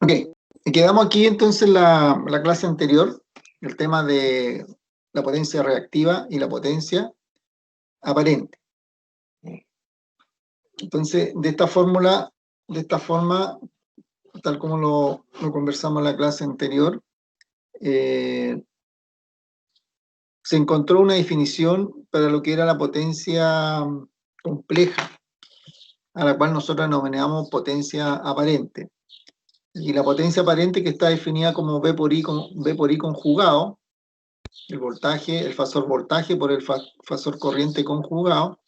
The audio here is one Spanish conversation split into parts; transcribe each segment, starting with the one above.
Ok, quedamos aquí entonces la clase anterior, el tema de la potencia reactiva y la potencia aparente. Entonces, de esta forma, tal como lo conversamos en la clase anterior, se encontró una definición para lo que era la potencia compleja, a la cual nosotros denominamos potencia aparente. Y la potencia aparente, que está definida como V por I conjugado, el voltaje, el fasor voltaje por el fasor corriente conjugado,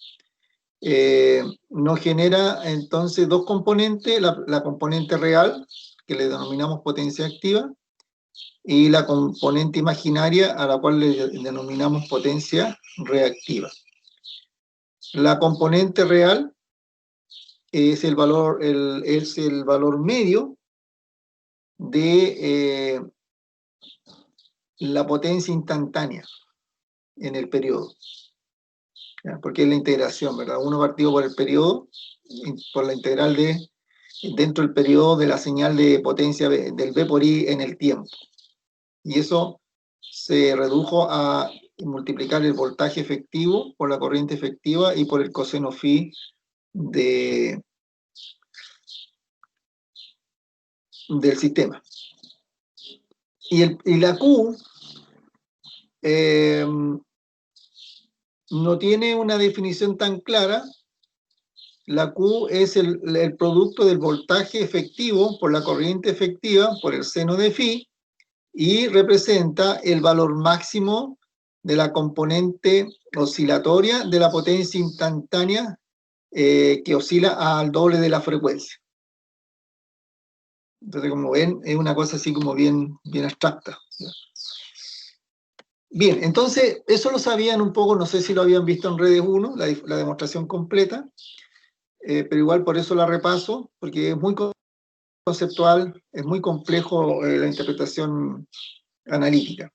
nos genera entonces dos componentes, la componente real, que le denominamos potencia activa, y la componente imaginaria, a la cual le denominamos potencia reactiva. La componente real es el valor medio de la potencia instantánea en el periodo, ¿ya? Porque es la integración, ¿verdad? Uno partido por el periodo, por la integral dentro del periodo de la señal de potencia del V por I en el tiempo. Y eso se redujo a multiplicar el voltaje efectivo por la corriente efectiva y por el coseno phi del sistema. Y la Q no tiene una definición tan clara. La Q es el producto del voltaje efectivo por la corriente efectiva por el seno de phi, y representa el valor máximo de la componente oscilatoria de la potencia instantánea que oscila al doble de la frecuencia. Entonces, como ven, es una cosa así como bien abstracta. Bien, entonces, eso lo sabían un poco, no sé si lo habían visto en Redes 1, la demostración completa, pero igual por eso la repaso, porque es muy conceptual, es muy complejo la interpretación analítica.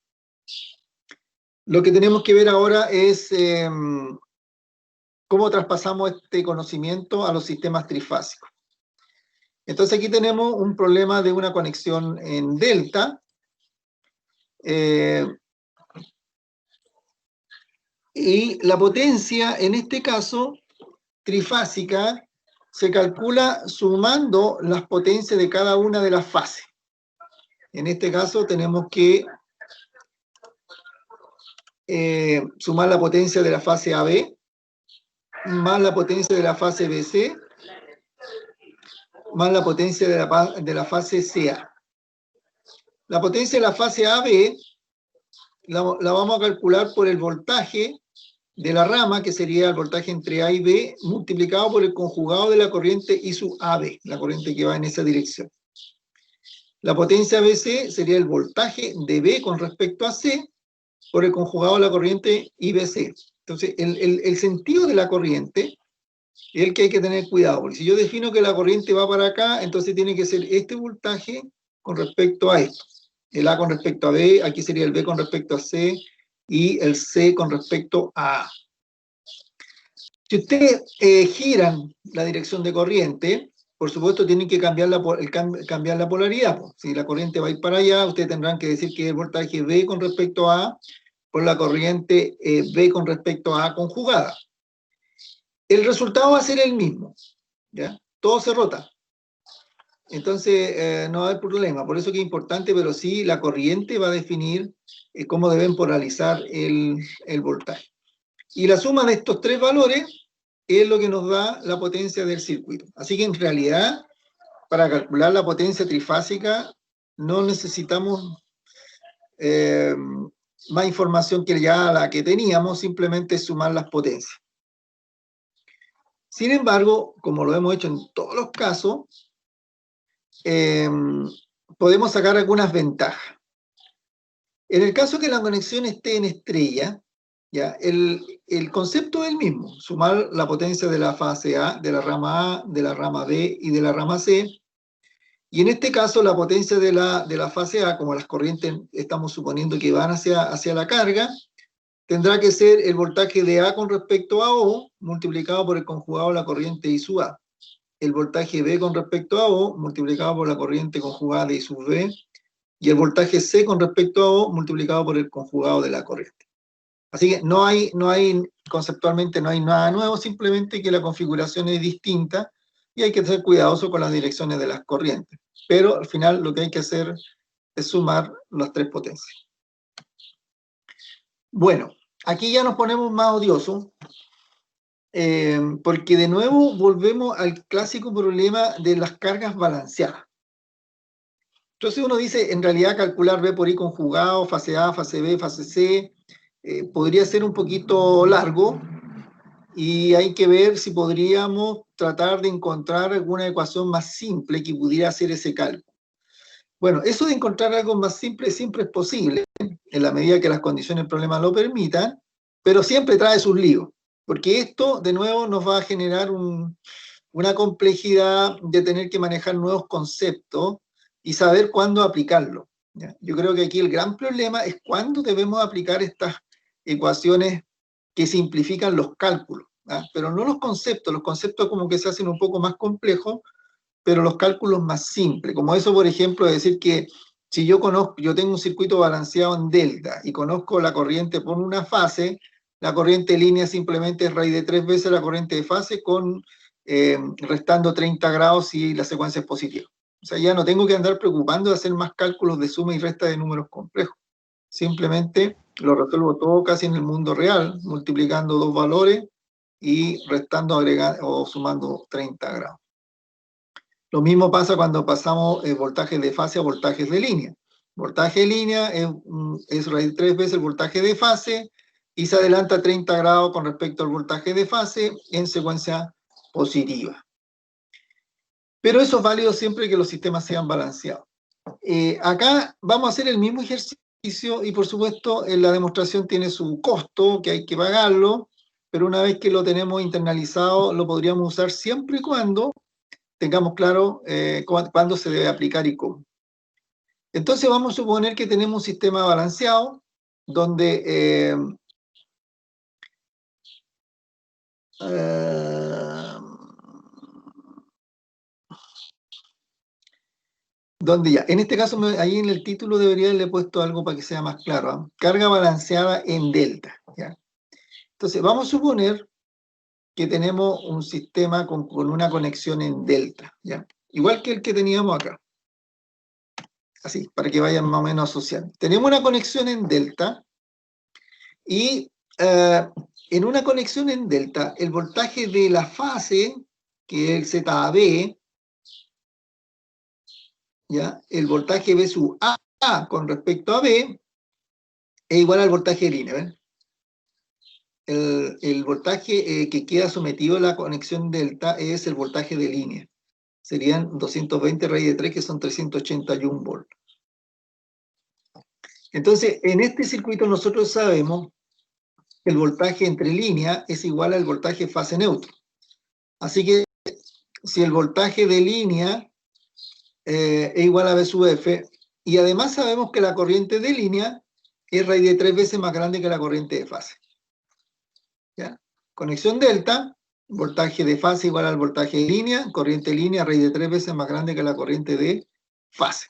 Lo que tenemos que ver ahora es cómo traspasamos este conocimiento a los sistemas trifásicos. Entonces aquí tenemos un problema de una conexión en delta, y la potencia, en este caso, trifásica, se calcula sumando las potencias de cada una de las fases. En este caso tenemos que sumar la potencia de la fase AB, más la potencia de la fase BC, más la potencia de la fase CA. La potencia de la fase AB la vamos a calcular por el voltaje de la rama, que sería el voltaje entre A y B, multiplicado por el conjugado de la corriente I sub AB, la corriente que va en esa dirección. La potencia BC sería el voltaje de B con respecto a C por el conjugado de la corriente IBC. Entonces, el sentido de la corriente es el que hay que tener cuidado, porque si yo defino que la corriente va para acá, entonces tiene que ser este voltaje con respecto a esto. El A con respecto a B, aquí sería el B con respecto a C, y el C con respecto a A. Si ustedes giran la dirección de corriente, por supuesto tienen que cambiar la polaridad. Si la corriente va a ir para allá, ustedes tendrán que decir que el voltaje B con respecto a A por la corriente B con respecto a A conjugada. El resultado va a ser el mismo, ¿ya? Todo se rota. Entonces no va a haber problema. Por eso que es importante, pero sí la corriente va a definir cómo deben polarizar el voltaje. Y la suma de estos tres valores es lo que nos da la potencia del circuito. Así que en realidad, para calcular la potencia trifásica, no necesitamos más información que ya la que teníamos, simplemente sumar las potencias. Sin embargo, como lo hemos hecho en todos los casos, podemos sacar algunas ventajas. En el caso que la conexión esté en estrella, ¿ya? El concepto es el mismo, sumar la potencia de la fase A, de la rama A, de la rama B y de la rama C. Y en este caso, la potencia de la fase A, como las corrientes estamos suponiendo que van hacia la carga, tendrá que ser el voltaje de A con respecto a O, multiplicado por el conjugado de la corriente I sub A. El voltaje B con respecto a O, multiplicado por la corriente conjugada de I sub B. Y el voltaje C con respecto a O, multiplicado por el conjugado de la corriente. Así que conceptualmente no hay nada nuevo, simplemente que la configuración es distinta y hay que ser cuidadoso con las direcciones de las corrientes. Pero al final lo que hay que hacer es sumar las tres potencias. Bueno, aquí ya nos ponemos más odiosos, porque de nuevo volvemos al clásico problema de las cargas balanceadas. Entonces uno dice, en realidad calcular B por I conjugado, fase A, fase B, fase C, podría ser un poquito largo, y hay que ver si podríamos tratar de encontrar alguna ecuación más simple que pudiera hacer ese cálculo. Bueno, eso de encontrar algo más simple siempre es posible, en la medida que las condiciones del problema lo permitan, pero siempre trae sus líos, porque esto, de nuevo, nos va a generar una complejidad de tener que manejar nuevos conceptos y saber cuándo aplicarlo, ¿ya? Yo creo que aquí el gran problema es cuándo debemos aplicar estas ecuaciones que simplifican los cálculos, ¿ya? Pero no los conceptos como que se hacen un poco más complejos, pero los cálculos más simples, como eso, por ejemplo, de decir que si yo tengo un circuito balanceado en delta y conozco la corriente por una fase, la corriente de línea simplemente es raíz de 3 veces la corriente de fase restando 30 grados si la secuencia es positiva. O sea, ya no tengo que andar preocupando de hacer más cálculos de suma y resta de números complejos. Simplemente lo resuelvo todo casi en el mundo real, multiplicando dos valores y restando, agregando o sumando 30 grados. Lo mismo pasa cuando pasamos voltajes de fase a voltajes de línea. Voltaje de línea es raíz 3 veces el voltaje de fase y se adelanta 30 grados con respecto al voltaje de fase en secuencia positiva. Pero eso es válido siempre que los sistemas sean balanceados. Acá vamos a hacer el mismo ejercicio y por supuesto la demostración tiene su costo, que hay que pagarlo, pero una vez que lo tenemos internalizado lo podríamos usar siempre y cuando tengamos claro cuándo se debe aplicar y cómo. Entonces vamos a suponer que tenemos un sistema balanceado donde ya, en este caso, ahí en el título debería haberle puesto algo para que sea más claro, ¿eh? Carga balanceada en delta, ¿ya? Entonces vamos a suponer que tenemos un sistema con una conexión en delta, ¿ya? Igual que el que teníamos acá. Así, para que vayan más o menos asociando. Tenemos una conexión en delta y en una conexión en delta, el voltaje de la fase, que es el ZAB, ¿ya? El voltaje B sub A con respecto a B es igual al voltaje de línea, ¿ven? El voltaje que queda sometido a la conexión delta es el voltaje de línea. Serían 220 raíz de 3, que son 381 volts. Entonces, en este circuito nosotros sabemos que el voltaje entre línea es igual al voltaje fase neutro. Así que, si el voltaje de línea es igual a B sub F, y además sabemos que la corriente de línea es raíz de 3 veces más grande que la corriente de fase. ¿Ya? Conexión delta, voltaje de fase igual al voltaje de línea, corriente de línea raíz de 3 veces más grande que la corriente de fase.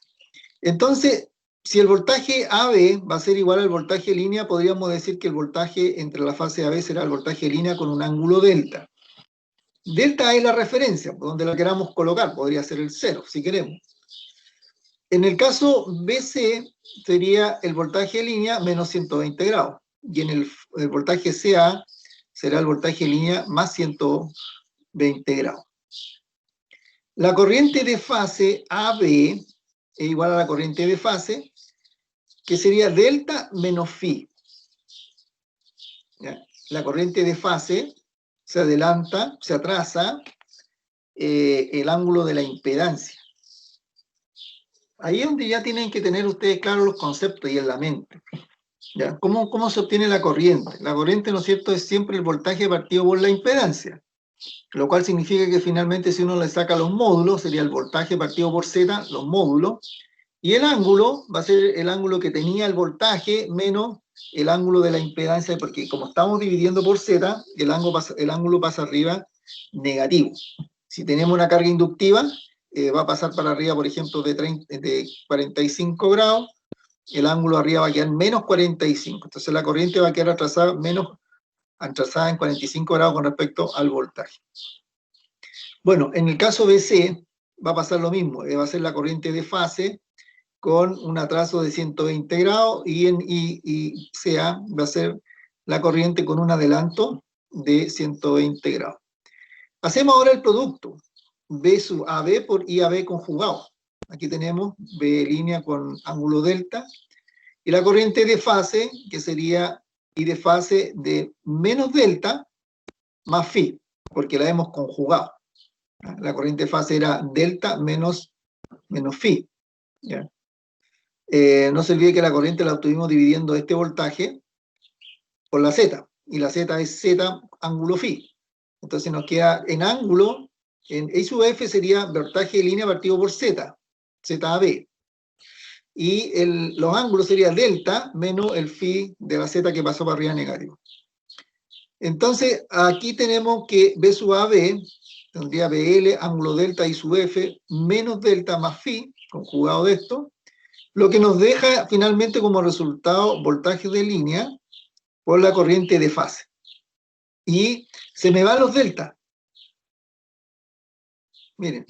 Entonces, si el voltaje AB va a ser igual al voltaje de línea, podríamos decir que el voltaje entre la fase AB será el voltaje de línea con un ángulo delta. Delta es la referencia, donde la queramos colocar, podría ser el 0, si queremos. En el caso BC sería el voltaje de línea menos 120 grados, y en el voltaje CA será el voltaje de línea más 120 grados. La corriente de fase AB es igual a la corriente de fase, que sería delta menos phi. ¿Ya? La corriente de fase se adelanta, se atrasa el ángulo de la impedancia. Ahí es donde ya tienen que tener ustedes claros los conceptos y en la mente. ¿Ya? ¿Cómo se obtiene la corriente? La corriente, ¿no es cierto?, es siempre el voltaje partido por la impedancia, lo cual significa que finalmente si uno le saca los módulos, sería el voltaje partido por Z, los módulos, y el ángulo va a ser el ángulo que tenía el voltaje menos el ángulo de la impedancia, porque como estamos dividiendo por Z, el ángulo pasa arriba negativo. Si tenemos una carga inductiva, va a pasar para arriba, por ejemplo, de 45 grados, el ángulo arriba va a quedar menos 45. Entonces la corriente va a quedar atrasada en 45 grados con respecto al voltaje. Bueno, en el caso BC va a pasar lo mismo, va a ser la corriente de fase con un atraso de 120 grados y CA va a ser la corriente con un adelanto de 120 grados. Hacemos ahora el producto, B sub AB por IAB conjugado. Aquí tenemos B línea con ángulo delta, y la corriente de fase, que sería I de fase de menos delta más phi, porque la hemos conjugado. La corriente de fase era delta menos phi. ¿Ya? No se olvide que la corriente la obtuvimos dividiendo este voltaje por la Z, y la Z es Z ángulo phi. Entonces nos queda en ángulo, en I sub F sería voltaje de línea partido por Z, ZAB. Y los ángulos sería delta menos el phi de la Z que pasó para arriba negativo. Entonces aquí tenemos que B sub AB tendría BL, ángulo delta I sub F, menos delta más phi, conjugado de esto, lo que nos deja finalmente como resultado voltaje de línea por la corriente de fase. Y se me van los delta. Miren,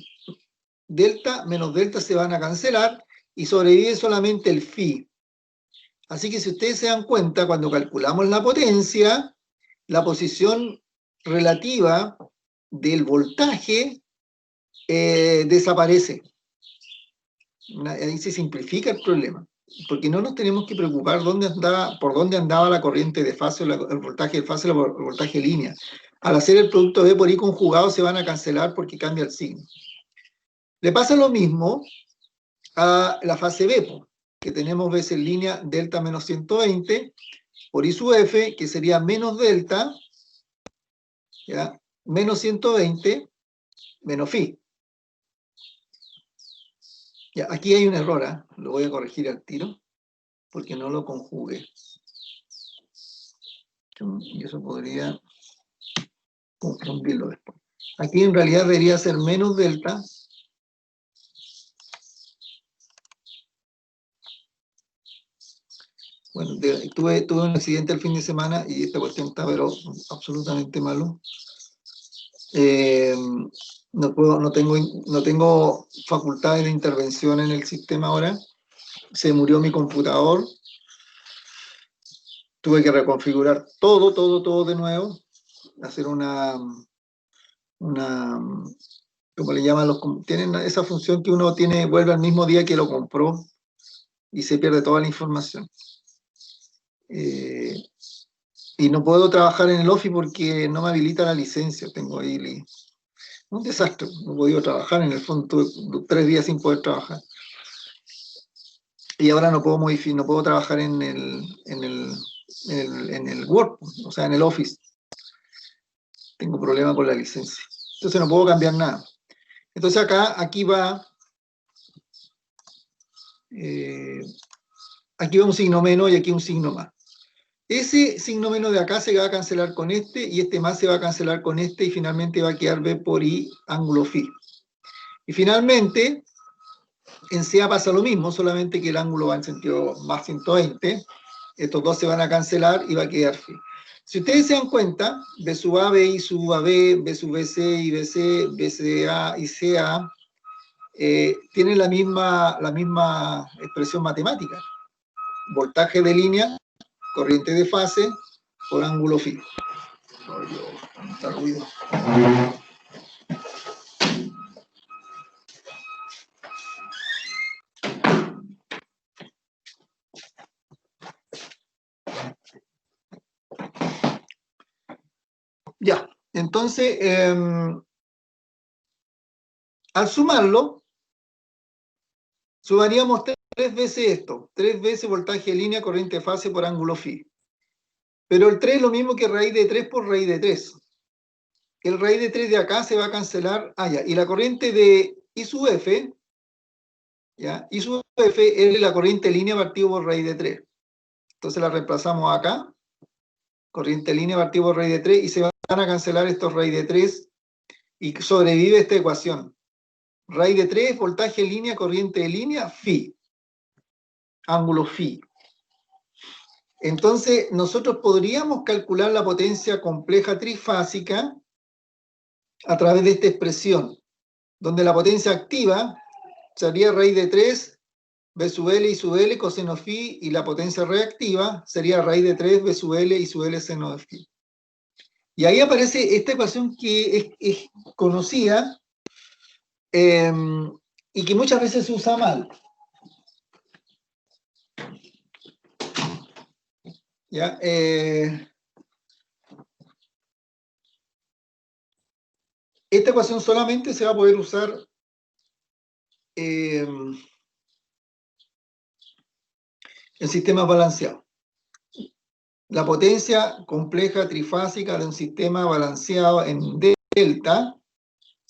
delta menos delta se van a cancelar y sobrevive solamente el phi. Así que si ustedes se dan cuenta, cuando calculamos la potencia, la posición relativa del voltaje desaparece. Ahí se simplifica el problema, porque no nos tenemos que preocupar por dónde andaba la corriente de fase, el voltaje de fase, el voltaje de línea. Al hacer el producto B por I conjugado se van a cancelar porque cambia el signo. Le pasa lo mismo a la fase B, que tenemos veces en línea delta menos 120 por I sub F, que sería menos delta, ¿ya? Menos 120 menos phi. Ya, aquí hay un error, ¿eh? Lo voy a corregir al tiro, porque no lo conjugué. Y eso podría confundirlo después. Aquí en realidad debería ser menos delta Bueno, tuve un accidente el fin de semana y esta cuestión está pero absolutamente malo. No tengo facultades de intervención en el sistema ahora. Se murió mi computador. Tuve que reconfigurar todo de nuevo. Hacer ¿cómo le llaman? Tienen esa función que uno vuelve al mismo día que lo compró y se pierde toda la información. Y no puedo trabajar en el Office porque no me habilita la licencia. Tengo ahí un desastre. No he podido trabajar. En el fondo tuve 3 días sin poder trabajar. Y ahora no puedo modificar, no puedo trabajar en el Word, o sea, en el Office. Tengo problema con la licencia. Entonces no puedo cambiar nada. Entonces aquí va un signo menos y aquí un signo más. Ese signo menos de acá se va a cancelar con este y este más se va a cancelar con este y finalmente va a quedar B por I ángulo phi. Y finalmente en CA pasa lo mismo, solamente que el ángulo va en sentido más 120. Estos dos se van a cancelar y va a quedar phi. Si ustedes se dan cuenta, B sub A, B, I sub AB, B sub BC y BC, BCA y CA tienen la misma expresión matemática. Voltaje de línea, corriente de fase, por ángulo phi. Está ruido. Ya, entonces, al sumarlo, Sumaríamos tres veces esto, 3 veces voltaje de línea, corriente de fase por ángulo phi. Pero el 3 es lo mismo que raíz de 3 por raíz de 3. El raíz de 3 de acá se va a cancelar allá. Y la corriente de I sub F, ¿ya? I sub F es la corriente de línea partido por raíz de 3. Entonces la reemplazamos acá. Corriente de línea partido por raíz de 3 y se van a cancelar estos raíz de 3 y sobrevive esta ecuación. Raíz de 3, voltaje de línea, corriente de línea, phi. Ángulo phi. Entonces, nosotros podríamos calcular la potencia compleja trifásica a través de esta expresión, donde la potencia activa sería raíz de 3 B sub L I sub L coseno phi, y la potencia reactiva sería raíz de 3 B sub L I sub L seno de phi. Y ahí aparece esta ecuación que es conocida y que muchas veces se usa mal. ¿Ya? Esta ecuación solamente se va a poder usar en sistemas balanceados. La potencia compleja trifásica de un sistema balanceado en delta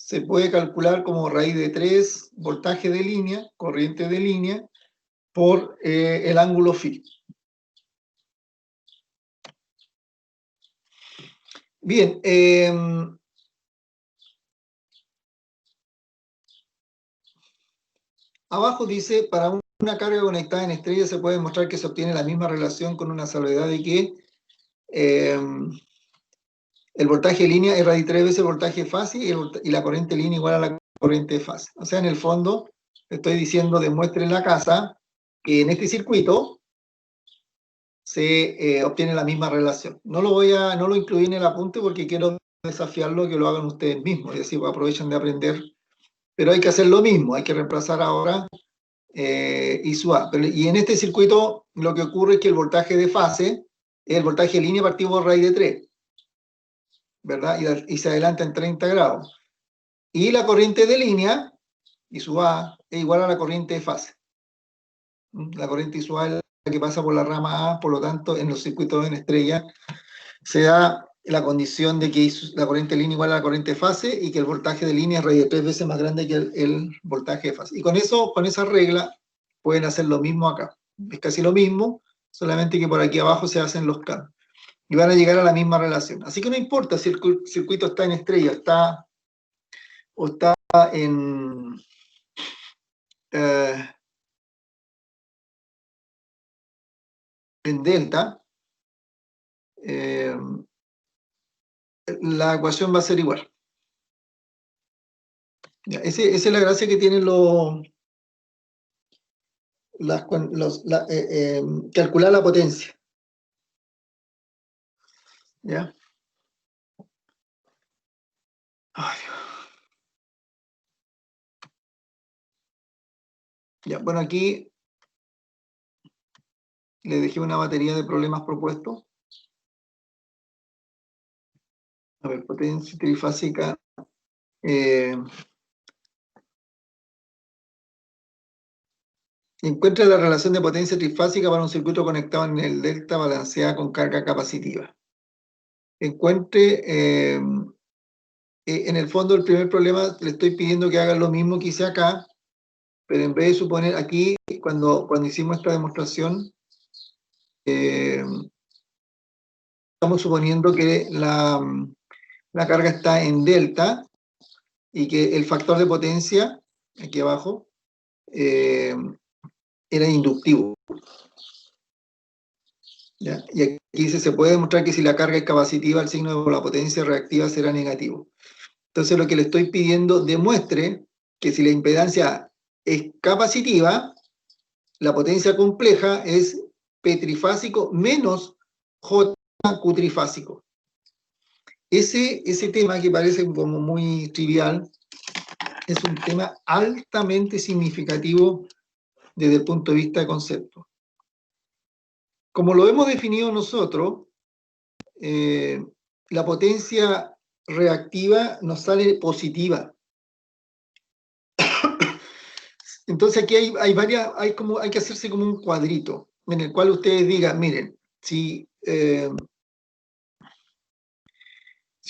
se puede calcular como raíz de 3 voltaje de línea, corriente de línea, por el ángulo phi. Bien, abajo dice, para una carga conectada en estrella se puede demostrar que se obtiene la misma relación con una salvedad de que el voltaje de línea es raíz 3 veces el voltaje de fase y la corriente de línea igual a la corriente de fase. O sea, en el fondo, estoy diciendo, demuestre en la casa que en este circuito se obtiene la misma relación. No lo incluí en el apunte porque quiero desafiarlo, que lo hagan ustedes mismos, es decir, aprovechen de aprender. Pero hay que hacer lo mismo, hay que reemplazar ahora I sub A. Y en este circuito lo que ocurre es que el voltaje de fase es el voltaje de línea partido por raíz de 3. ¿Verdad? Y se adelanta en 30 grados. Y la corriente de línea, I sub A, es igual a la corriente de fase. La corriente I sub A es la que pasa por la rama A, por lo tanto, en los circuitos en estrella se da la condición de que la corriente de línea igual a la corriente de fase y que el voltaje de línea es raíz de 3 veces más grande que el voltaje de fase. Y con esa regla, pueden hacer lo mismo acá. Es casi lo mismo, solamente que por aquí abajo se hacen los cambios. Y van a llegar a la misma relación. Así que no importa si el circuito está en estrella, está en delta, la ecuación va a ser igual. Esa es la gracia que tienen calcular la potencia. ¿Ya? Ay. Ya, bueno, aquí le dejé una batería de problemas propuestos. A ver, potencia trifásica. Encuentra la relación de potencia trifásica para un circuito conectado en el delta balanceada con carga capacitiva. Encuentre, en el fondo, el primer problema, le estoy pidiendo que haga lo mismo que hice acá, pero en vez de suponer aquí, cuando hicimos esta demostración, estamos suponiendo que la carga está en delta y que el factor de potencia, aquí abajo, era inductivo. ¿Ya? Y aquí dice, se puede demostrar que si la carga es capacitiva, el signo de la potencia reactiva será negativo. Entonces lo que le estoy pidiendo, demuestre que si la impedancia es capacitiva, la potencia compleja es P trifásico menos J Q trifásico. Ese tema que parece como muy trivial, es un tema altamente significativo desde el punto de vista de concepto. Como lo hemos definido nosotros, la potencia reactiva nos sale positiva. Entonces aquí hay varias, hay que hacerse como un cuadrito en el cual ustedes digan, miren, si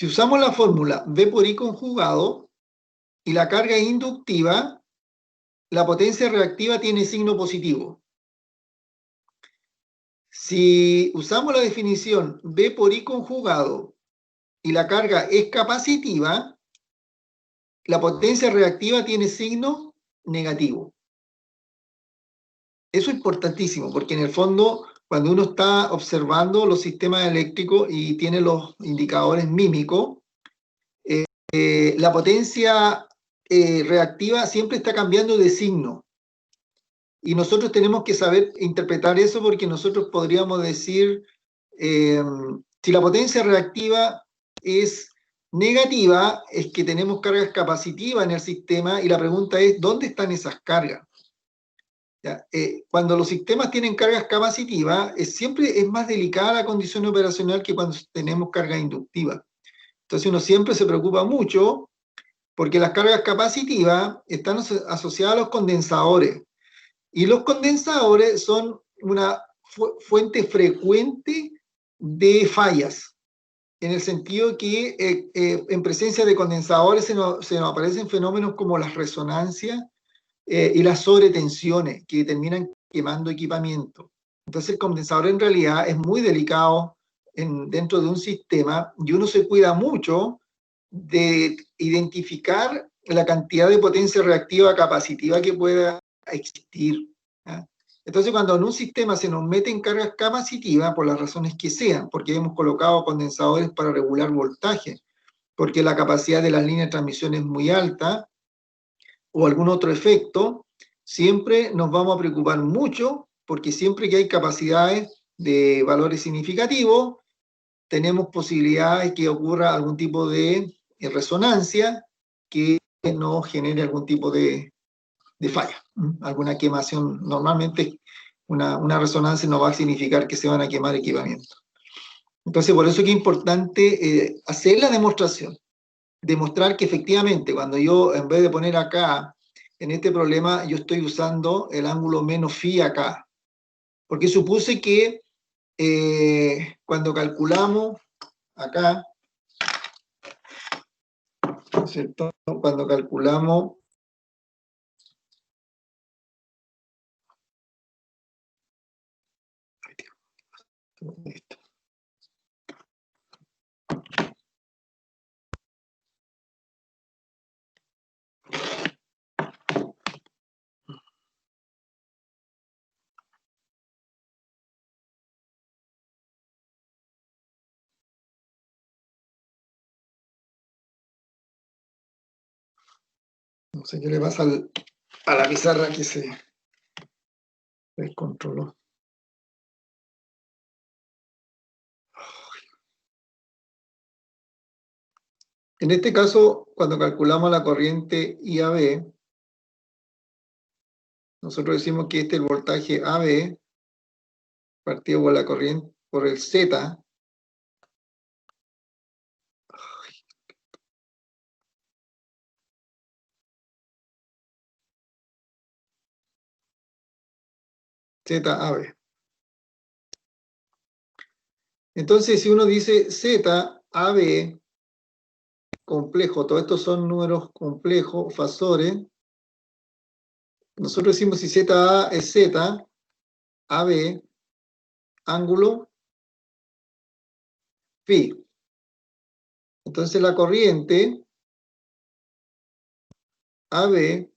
usamos la fórmula V por I conjugado y la carga es inductiva, la potencia reactiva tiene signo positivo. Si usamos la definición V por I conjugado y la carga es capacitiva, la potencia reactiva tiene signo negativo. Eso es importantísimo, porque en el fondo, cuando uno está observando los sistemas eléctricos y tiene los indicadores mímicos, la potencia reactiva siempre está cambiando de signo. Y nosotros tenemos que saber interpretar eso porque nosotros podríamos decir, si la potencia reactiva es negativa, es que tenemos cargas capacitivas en el sistema y la pregunta es, ¿dónde están esas cargas? ¿Ya? Cuando los sistemas tienen cargas capacitivas, siempre es más delicada la condición operacional que cuando tenemos carga inductiva. Entonces uno siempre se preocupa mucho porque las cargas capacitivas están asociadas a los condensadores. Y los condensadores son una fuente frecuente de fallas, en el sentido que en presencia de condensadores se nos aparecen fenómenos como las resonancias y las sobretensiones que terminan quemando equipamiento. Entonces el condensador en realidad es muy delicado dentro de un sistema y uno se cuida mucho de identificar la cantidad de potencia reactiva capacitiva que pueda existir. ¿Ya? Entonces, cuando en un sistema se nos meten cargas capacitivas, por las razones que sean, porque hemos colocado condensadores para regular voltaje, porque la capacidad de las líneas de transmisión es muy alta, o algún otro efecto, siempre nos vamos a preocupar mucho, porque siempre que hay capacidades de valores significativos, tenemos posibilidades que ocurra algún tipo de resonancia que nos genere algún tipo de falla, alguna quemación. Normalmente una resonancia no va a significar que se van a quemar equipamientos. Entonces, por eso es que es importante hacer la demostración, demostrar que efectivamente cuando yo, en vez de poner acá, en este problema, yo estoy usando el ángulo menos phi acá, porque supuse que cuando calculamos acá, ¿no es cierto? Cuando calculamos esto. No sé qué le pasa a la pizarra que se descontroló. En este caso, cuando calculamos la corriente IAB, nosotros decimos que este es el voltaje AB partido por la corriente, por el Z, ZAB. Entonces, si uno dice ZAB complejo, todos estos son números complejos, fasores, nosotros decimos si ZA es Z, AB, ángulo, phi. Entonces la corriente AB,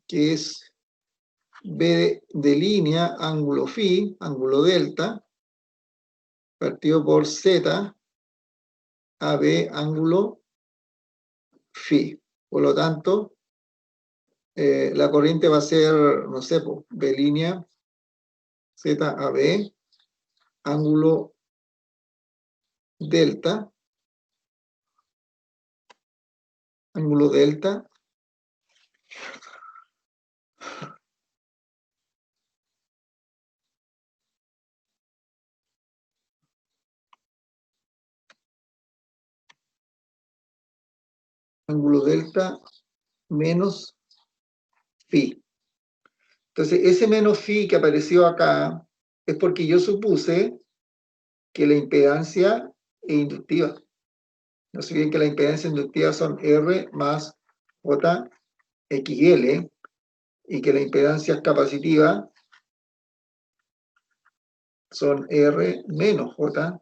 que es B de línea, ángulo phi, ángulo delta, partido por Z, AB, ángulo phi. Por lo tanto, la corriente va a ser, no sé, B línea, ZAB, ángulo delta, ángulo delta, ángulo delta menos phi. Entonces, ese menos phi que apareció acá es porque yo supuse que la impedancia es inductiva. No sé bien que la impedancia inductiva son R más J XL y que la impedancia capacitiva son R menos J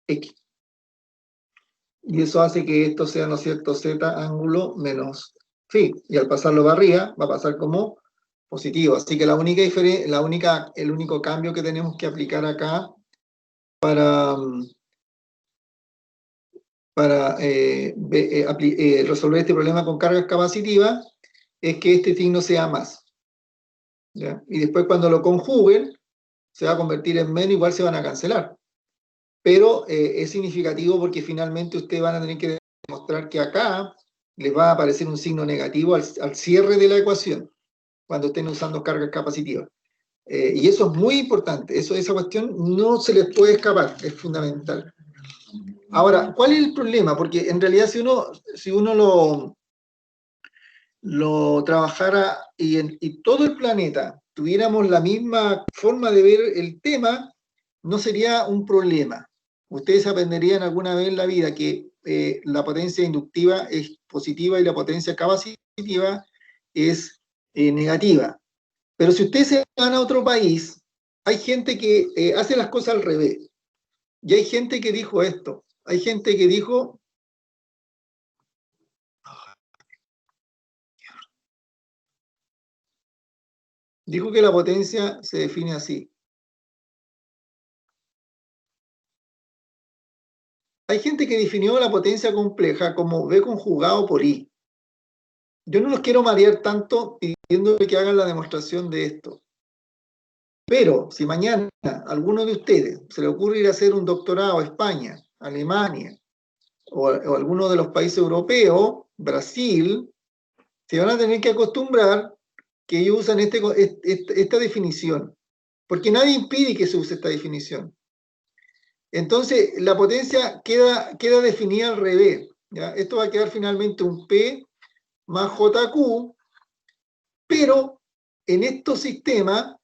X. Y eso hace que esto sea, ¿no es cierto?, Z ángulo menos phi. Y al pasarlo para arriba, va a pasar como positivo. Así que la única el único cambio que tenemos que aplicar acá para resolver este problema con cargas capacitivas es que este signo sea más. ¿Ya? Y después cuando lo conjuguen, se va a convertir en menos, igual se van a cancelar. Pero es significativo porque finalmente ustedes van a tener que demostrar que acá les va a aparecer un signo negativo al cierre de la ecuación, cuando estén usando cargas capacitivas. Y eso es muy importante, esa cuestión no se les puede escapar, es fundamental. Ahora, ¿cuál es el problema? Porque en realidad si uno lo trabajara y todo el planeta tuviéramos la misma forma de ver el tema, no sería un problema. Ustedes aprenderían alguna vez en la vida que la potencia inductiva es positiva y la potencia capacitiva es negativa. Pero si ustedes se van a otro país, hay gente que hace las cosas al revés. Y hay gente que dijo esto. Hay gente que dijo que la potencia se define así. Hay gente que definió la potencia compleja como B conjugado por I. Yo no los quiero marear tanto pidiéndole que hagan la demostración de esto. Pero si mañana a alguno de ustedes se le ocurre ir a hacer un doctorado a España, Alemania o alguno de los países europeos, Brasil, se van a tener que acostumbrar que ellos usan esta definición, porque nadie impide que se use esta definición. Entonces, la potencia queda definida al revés. ¿Ya? Esto va a quedar finalmente un P más JQ, pero en estos sistemas,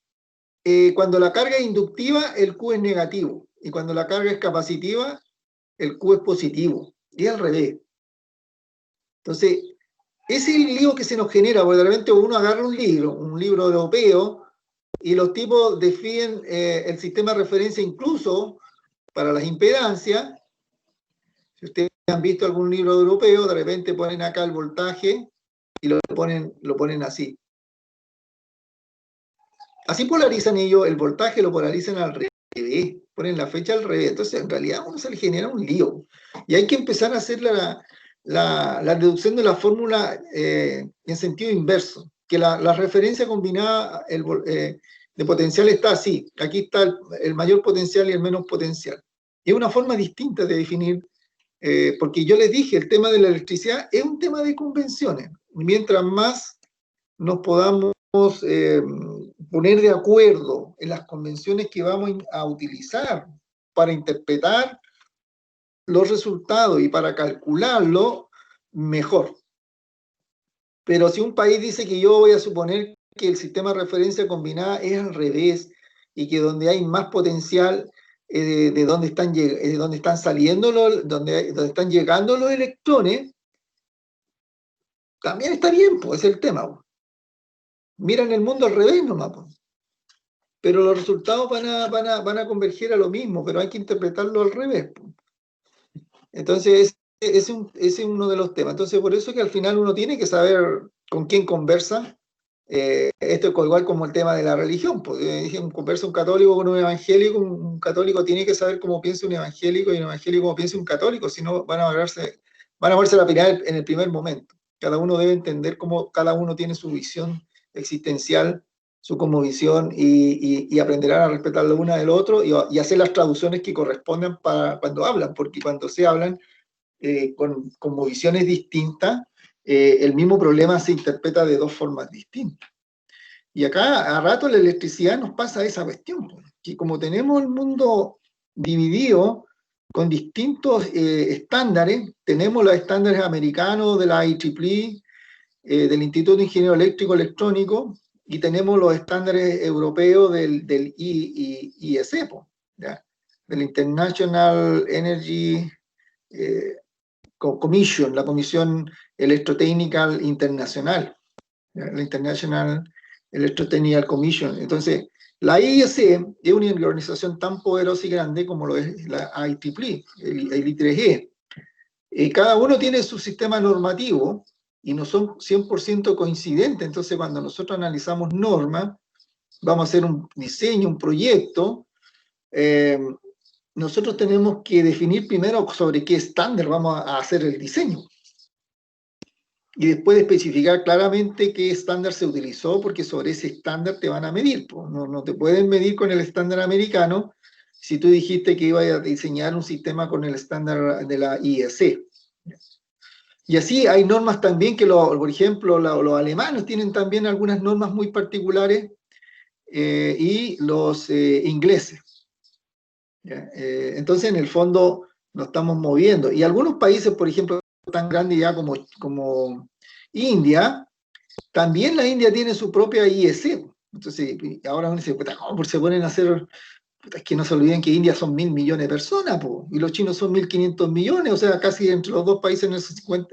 cuando la carga es inductiva, el Q es negativo, y cuando la carga es capacitiva, el Q es positivo, y al revés. Entonces, ese es el lío que se nos genera, porque de repente uno agarra un libro europeo, y los tipos definen el sistema de referencia incluso para las impedancias. Si ustedes han visto algún libro europeo, de repente ponen acá el voltaje y lo ponen así. Así polarizan ellos, el voltaje lo polarizan al revés, ponen la fecha al revés. Entonces, en realidad, a uno se le genera un lío. Y hay que empezar a hacer la deducción de la fórmula en sentido inverso, que la referencia combinada de potencial está así. Aquí está el mayor potencial y el menos potencial. Y es una forma distinta de definir, porque yo les dije, el tema de la electricidad es un tema de convenciones. Mientras más nos podamos poner de acuerdo en las convenciones que vamos a utilizar para interpretar los resultados y para calcularlo, mejor. Pero si un país dice que yo voy a suponer que el sistema de referencia combinada es al revés y que donde hay más potencial de donde están saliendo, donde están llegando los electrones, también está bien, pues es el tema. Miran el mundo al revés nomás, pues. Pero los resultados van a converger a lo mismo, pero hay que interpretarlo al revés. Entonces, ese es uno de los temas. Entonces, por eso que al final uno tiene que saber con quién conversa. Esto es igual como el tema de la religión. Pues, conversa un católico con un evangélico, un católico tiene que saber cómo piensa un evangélico y un evangélico cómo piensa un católico, si no van a verse la pirámide en el primer momento. Cada uno debe entender cómo cada uno tiene su visión existencial, su cosmovisión, y aprenderán a respetar lo uno del otro y hacer las traducciones que correspondan para cuando hablan, porque cuando se hablan con visiones distintas, el mismo problema se interpreta de dos formas distintas. Y acá a rato la electricidad nos pasa esa cuestión, que como tenemos el mundo dividido con distintos estándares, tenemos los estándares americanos de la IEEE, del Instituto de Ingeniero Eléctrico Electrónico, y tenemos los estándares europeos del IEC, ¿ya? Del International Energy Commission, la Comisión Electrotechnical Internacional, ¿ya? La International Electrotechnical Commission. Entonces, la IEC es una organización tan poderosa y grande como lo es la IEEE, el I3E. Cada uno tiene su sistema normativo y no son 100% coincidentes. Entonces, cuando nosotros analizamos normas, vamos a hacer un diseño, un proyecto, nosotros tenemos que definir primero sobre qué estándar vamos a hacer el diseño. Y después especificar claramente qué estándar se utilizó, porque sobre ese estándar te van a medir. No te pueden medir con el estándar americano si tú dijiste que ibas a diseñar un sistema con el estándar de la IEC. Y así hay normas también que, por ejemplo, los alemanes tienen también algunas normas muy particulares, y los ingleses. Entonces, en el fondo, nos estamos moviendo. Y algunos países, por ejemplo, tan grandes ya como India, también la India tiene su propia IEC. Entonces, ahora uno dice, ¿cómo se ponen a hacer? Es que no se olviden que India son 1.000 millones de personas, y los chinos son 1.500 millones, o sea, casi entre los dos países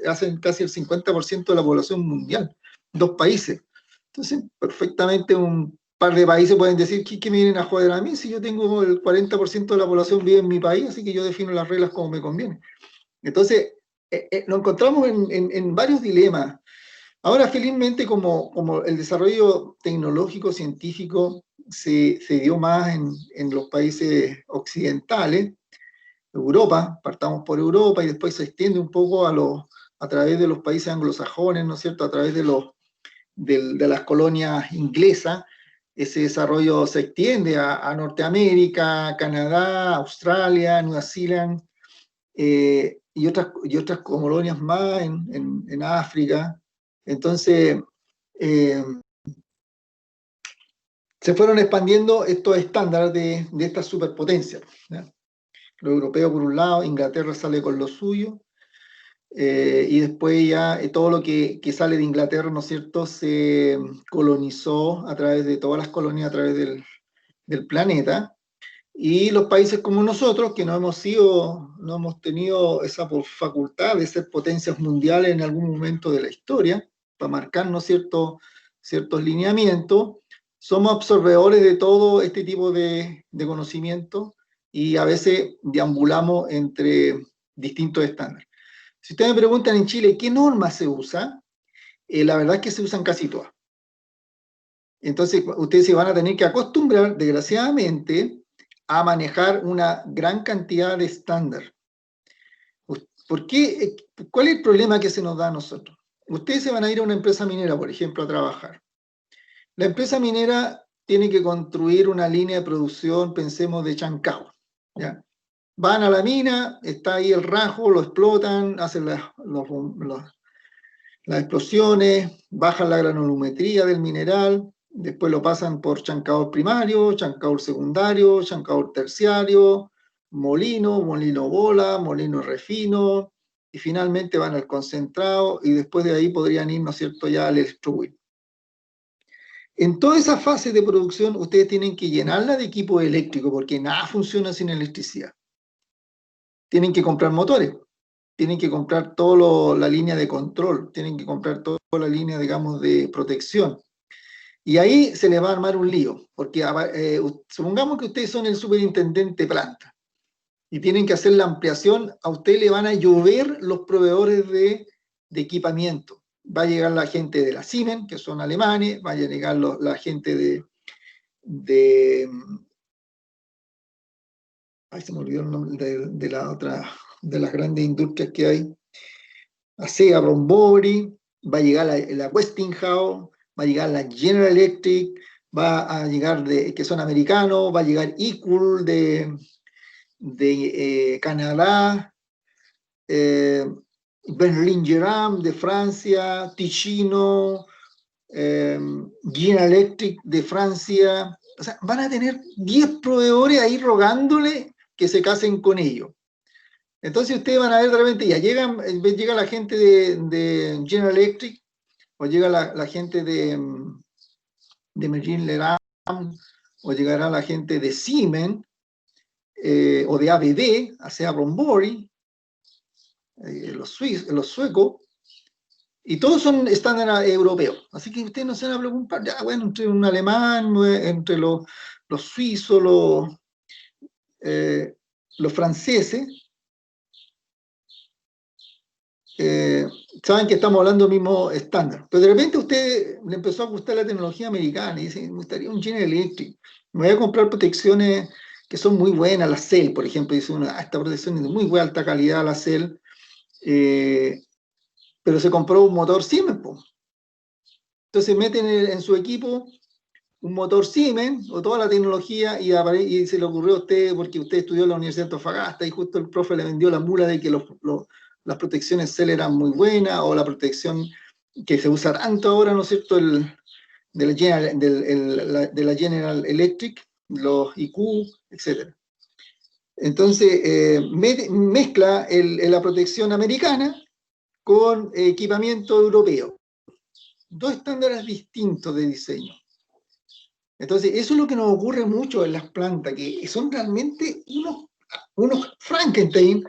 hacen casi el 50% de la población mundial, dos países. Entonces, perfectamente un par de países pueden decir, ¿qué me vienen a joder a mí? Si yo tengo el 40% de la población vive en mi país, así que yo defino las reglas como me conviene. Entonces, nos encontramos en varios dilemas. Ahora, felizmente, como el desarrollo tecnológico, científico, se dio más en los países occidentales, Europa, partamos por Europa y después se extiende un poco a través de los países anglosajones, ¿no es cierto?, a través de las colonias inglesas. Ese desarrollo se extiende a Norteamérica, Canadá, Australia, Nueva Zelanda, y otras colonias más en África. Entonces, se fueron expandiendo estos estándares de estas superpotencias, ¿ya? Los europeos por un lado, Inglaterra sale con lo suyo, y después ya todo lo que sale de Inglaterra, ¿no es cierto?, se colonizó a través de todas las colonias a través del planeta, y los países como nosotros, que no hemos tenido esa facultad de ser potencias mundiales en algún momento de la historia, para marcar, ¿no es cierto?, ciertos lineamientos, somos absorbedores de todo este tipo de conocimiento y a veces deambulamos entre distintos estándares. Si ustedes me preguntan en Chile qué normas se usa, la verdad es que se usan casi todas. Entonces, ustedes se van a tener que acostumbrar, desgraciadamente, a manejar una gran cantidad de estándares. ¿Por qué? ¿Cuál es el problema que se nos da a nosotros? Ustedes se van a ir a una empresa minera, por ejemplo, a trabajar. La empresa minera tiene que construir una línea de producción, pensemos, de chancao, ¿ya? Van a la mina, está ahí el rajo, lo explotan, hacen las explosiones, bajan la granulometría del mineral, después lo pasan por chancador primario, chancador secundario, chancador terciario, molino bola, molino refino, y finalmente van al concentrado, y después de ahí podrían ir, ¿no es cierto?, ya al electrowin. En toda esa fase de producción, ustedes tienen que llenarla de equipo eléctrico, porque nada funciona sin electricidad. Tienen que comprar motores, tienen que comprar toda la línea de control, tienen que comprar toda la línea, digamos, de protección. Y ahí se les va a armar un lío, porque supongamos que ustedes son el superintendente de planta y tienen que hacer la ampliación, a ustedes le van a llover los proveedores de equipamiento. Va a llegar la gente de la Siemens, que son alemanes, va a llegar la gente ay, se me olvidó el nombre de la otra, de las grandes industrias que hay, ASEA, Brombori, va a llegar la Westinghouse, va a llegar la General Electric, va a llegar que son americanos, va a llegar Equal de Canadá, Berlin-Geram de Francia, Ticino, General Electric de Francia. O sea, van a tener 10 proveedores ahí rogándole que se casen con ellos. Entonces ustedes van a ver de repente, ya llega la gente de General Electric, o llega la gente de Merlin-Leram, o llegará la gente de Siemens, o de ABB, hacia Rombori, los suecos, y todos son estándar europeos. Así que ustedes no se van a preocupar, ya, bueno, entre un alemán, entre los suizos, los franceses, saben que estamos hablando del mismo estándar. Pero de repente a usted le empezó a gustar la tecnología americana y dice, me gustaría un General Electric, me voy a comprar protecciones que son muy buenas, la Cell, por ejemplo, dice esta protección es de muy buena alta calidad, la Cell, pero se compró un motor Siemens, po. Entonces meten en su equipo un motor Siemens o toda la tecnología y se le ocurrió a usted, porque usted estudió en la Universidad de Antofagasta y justo el profe le vendió la mula de que las protecciones Cell eran muy buenas, o la protección que se usa tanto ahora, ¿no es cierto?, de la General Electric, los IQ, etc. Entonces, mezcla la protección americana con equipamiento europeo. Dos estándares distintos de diseño. Entonces, eso es lo que nos ocurre mucho en las plantas, que son realmente unos Frankenstein,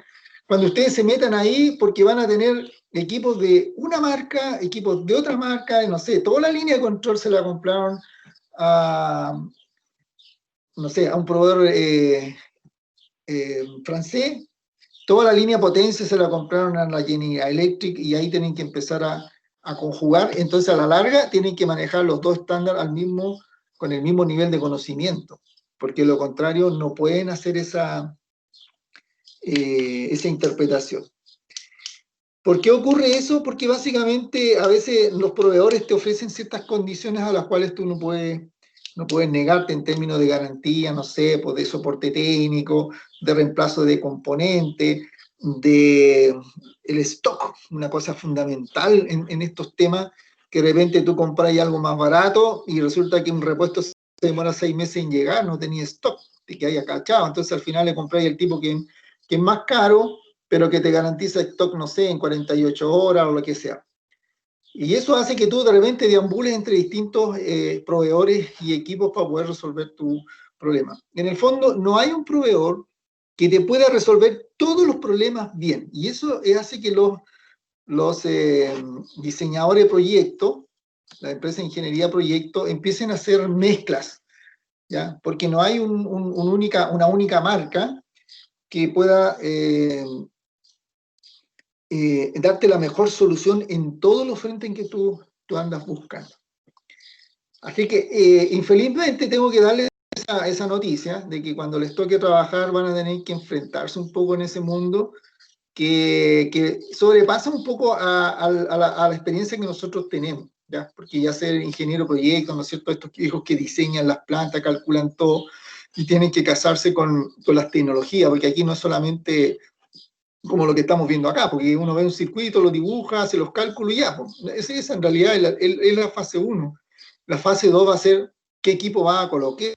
cuando ustedes se metan ahí, porque van a tener equipos de una marca, equipos de otra marca, no sé, toda la línea de control se la compraron a, no sé, a un proveedor francés, toda la línea potencia se la compraron a la General Electric, y ahí tienen que empezar a conjugar. Entonces, a la larga, tienen que manejar los dos estándares con el mismo nivel de conocimiento, porque lo contrario no pueden hacer esa interpretación. ¿Por qué ocurre eso? Porque básicamente a veces los proveedores te ofrecen ciertas condiciones a las cuales tú no puedes negarte en términos de garantía, no sé, pues de soporte técnico, de reemplazo de componentes, de el stock, una cosa fundamental en estos temas, que de repente tú compras algo más barato y resulta que un repuesto se demora 6 meses en llegar, no tenía stock, te quedas cachado. Entonces al final le compras el tipo que es más caro, pero que te garantiza stock, no sé, en 48 horas o lo que sea. Y eso hace que tú de repente deambules entre distintos proveedores y equipos para poder resolver tu problema. En el fondo, no hay un proveedor que te pueda resolver todos los problemas bien. Y eso hace que los diseñadores de proyectos, la empresa de ingeniería de proyectos, empiecen a hacer mezclas, ¿ya? Porque no hay una única marca que pueda darte la mejor solución en todos los frentes en que tú andas buscando. Así que, infelizmente, tengo que darles esa noticia de que cuando les toque trabajar van a tener que enfrentarse un poco en ese mundo que sobrepasa un poco a la experiencia que nosotros tenemos, ¿ya? Porque ya ser ingeniero proyecto, ¿no es cierto?, estos hijos que diseñan las plantas, calculan todo, y tienen que casarse con las tecnologías, porque aquí no es solamente como lo que estamos viendo acá, porque uno ve un circuito, lo dibuja, hace los cálculos y ya. Esa en realidad es la fase 1. La fase 2 va a ser qué equipo va a colocar,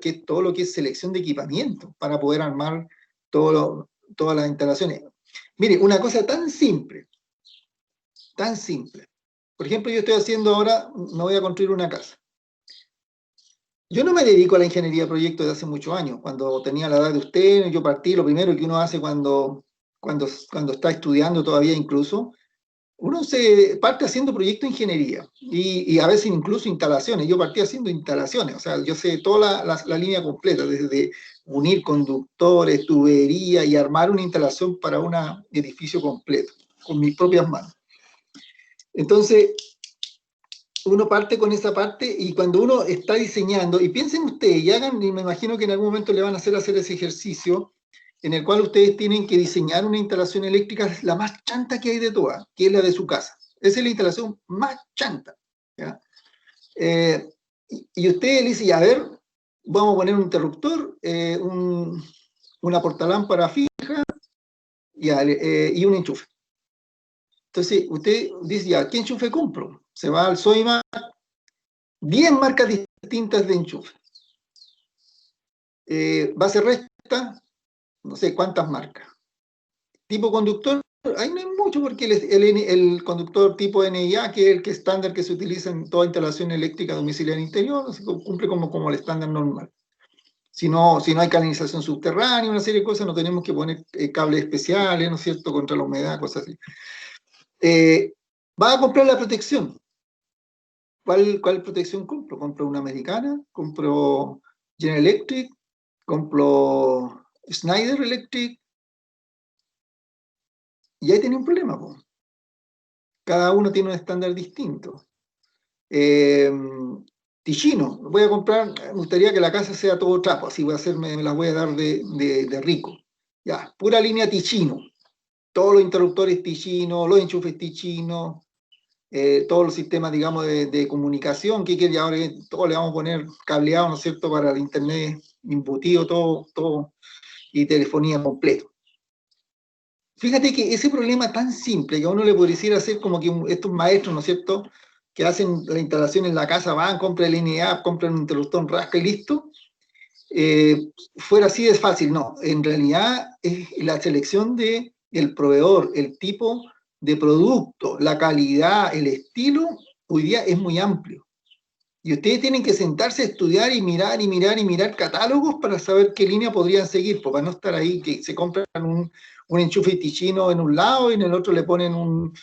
que es todo lo que es selección de equipamiento para poder armar todas las instalaciones. Mire, una cosa tan simple. Por ejemplo, yo estoy haciendo ahora, me voy a construir una casa. Yo no me dedico a la ingeniería de proyectos desde hace muchos años. Cuando tenía la edad de usted, yo partí, lo primero que uno hace cuando está estudiando todavía incluso, uno se parte haciendo proyectos de ingeniería y a veces incluso instalaciones. Yo partí haciendo instalaciones, o sea, yo sé toda la línea completa, desde unir conductores, tubería y armar una instalación para un edificio completo, con mis propias manos. Entonces, uno parte con esa parte, y cuando uno está diseñando, y piensen ustedes, y hagan, y me imagino que en algún momento le van a hacer ese ejercicio, en el cual ustedes tienen que diseñar una instalación eléctrica, la más chanta que hay de todas, que es la de su casa. Esa es la instalación más chanta, ¿ya? Y usted le dice, a ver, vamos a poner un interruptor, una portalámpara fija y un enchufe. Entonces, usted dice, ya, ¿qué enchufe compro? Se va al Soima, 10 marcas distintas de enchufe. Base recta, no sé cuántas marcas. Tipo conductor, ahí no hay mucho porque el conductor tipo NIA, que es el que estándar que se utiliza en toda instalación eléctrica domiciliaria interior, cumple como el estándar normal. Si no hay canalización subterránea, una serie de cosas, no tenemos que poner cables especiales, ¿no es cierto?, contra la humedad, cosas así. Va a comprar la protección. ¿Cuál protección compro? ¿Compro una americana? ¿Compro General Electric? ¿Compro Schneider Electric? Y ahí tiene un problema, po. Cada uno tiene un estándar distinto. Ticino, voy a comprar, me gustaría que la casa sea todo trapo, así voy a hacerme, me las voy a dar de rico. Ya, pura línea Ticino. Todos los interruptores Ticino, los enchufes Ticino, todos los sistemas, digamos, de comunicación, que ahora todo le vamos a poner cableado, ¿no es cierto?, para el internet embutido, todo, y telefonía completo. Fíjate que ese problema tan simple que a uno le podría hacer como que estos maestros, ¿no es cierto?, que hacen la instalación en la casa, van, compran el NEA, compran un interruptor, rasca y listo, fuera así de fácil. No, en realidad es la selección del proveedor, el tipo de producto, la calidad, el estilo, hoy día es muy amplio. Y ustedes tienen que sentarse a estudiar y mirar y mirar y mirar catálogos para saber qué línea podrían seguir, para no estar ahí que se compran un enchufe Ticino en un lado y en el otro le ponen un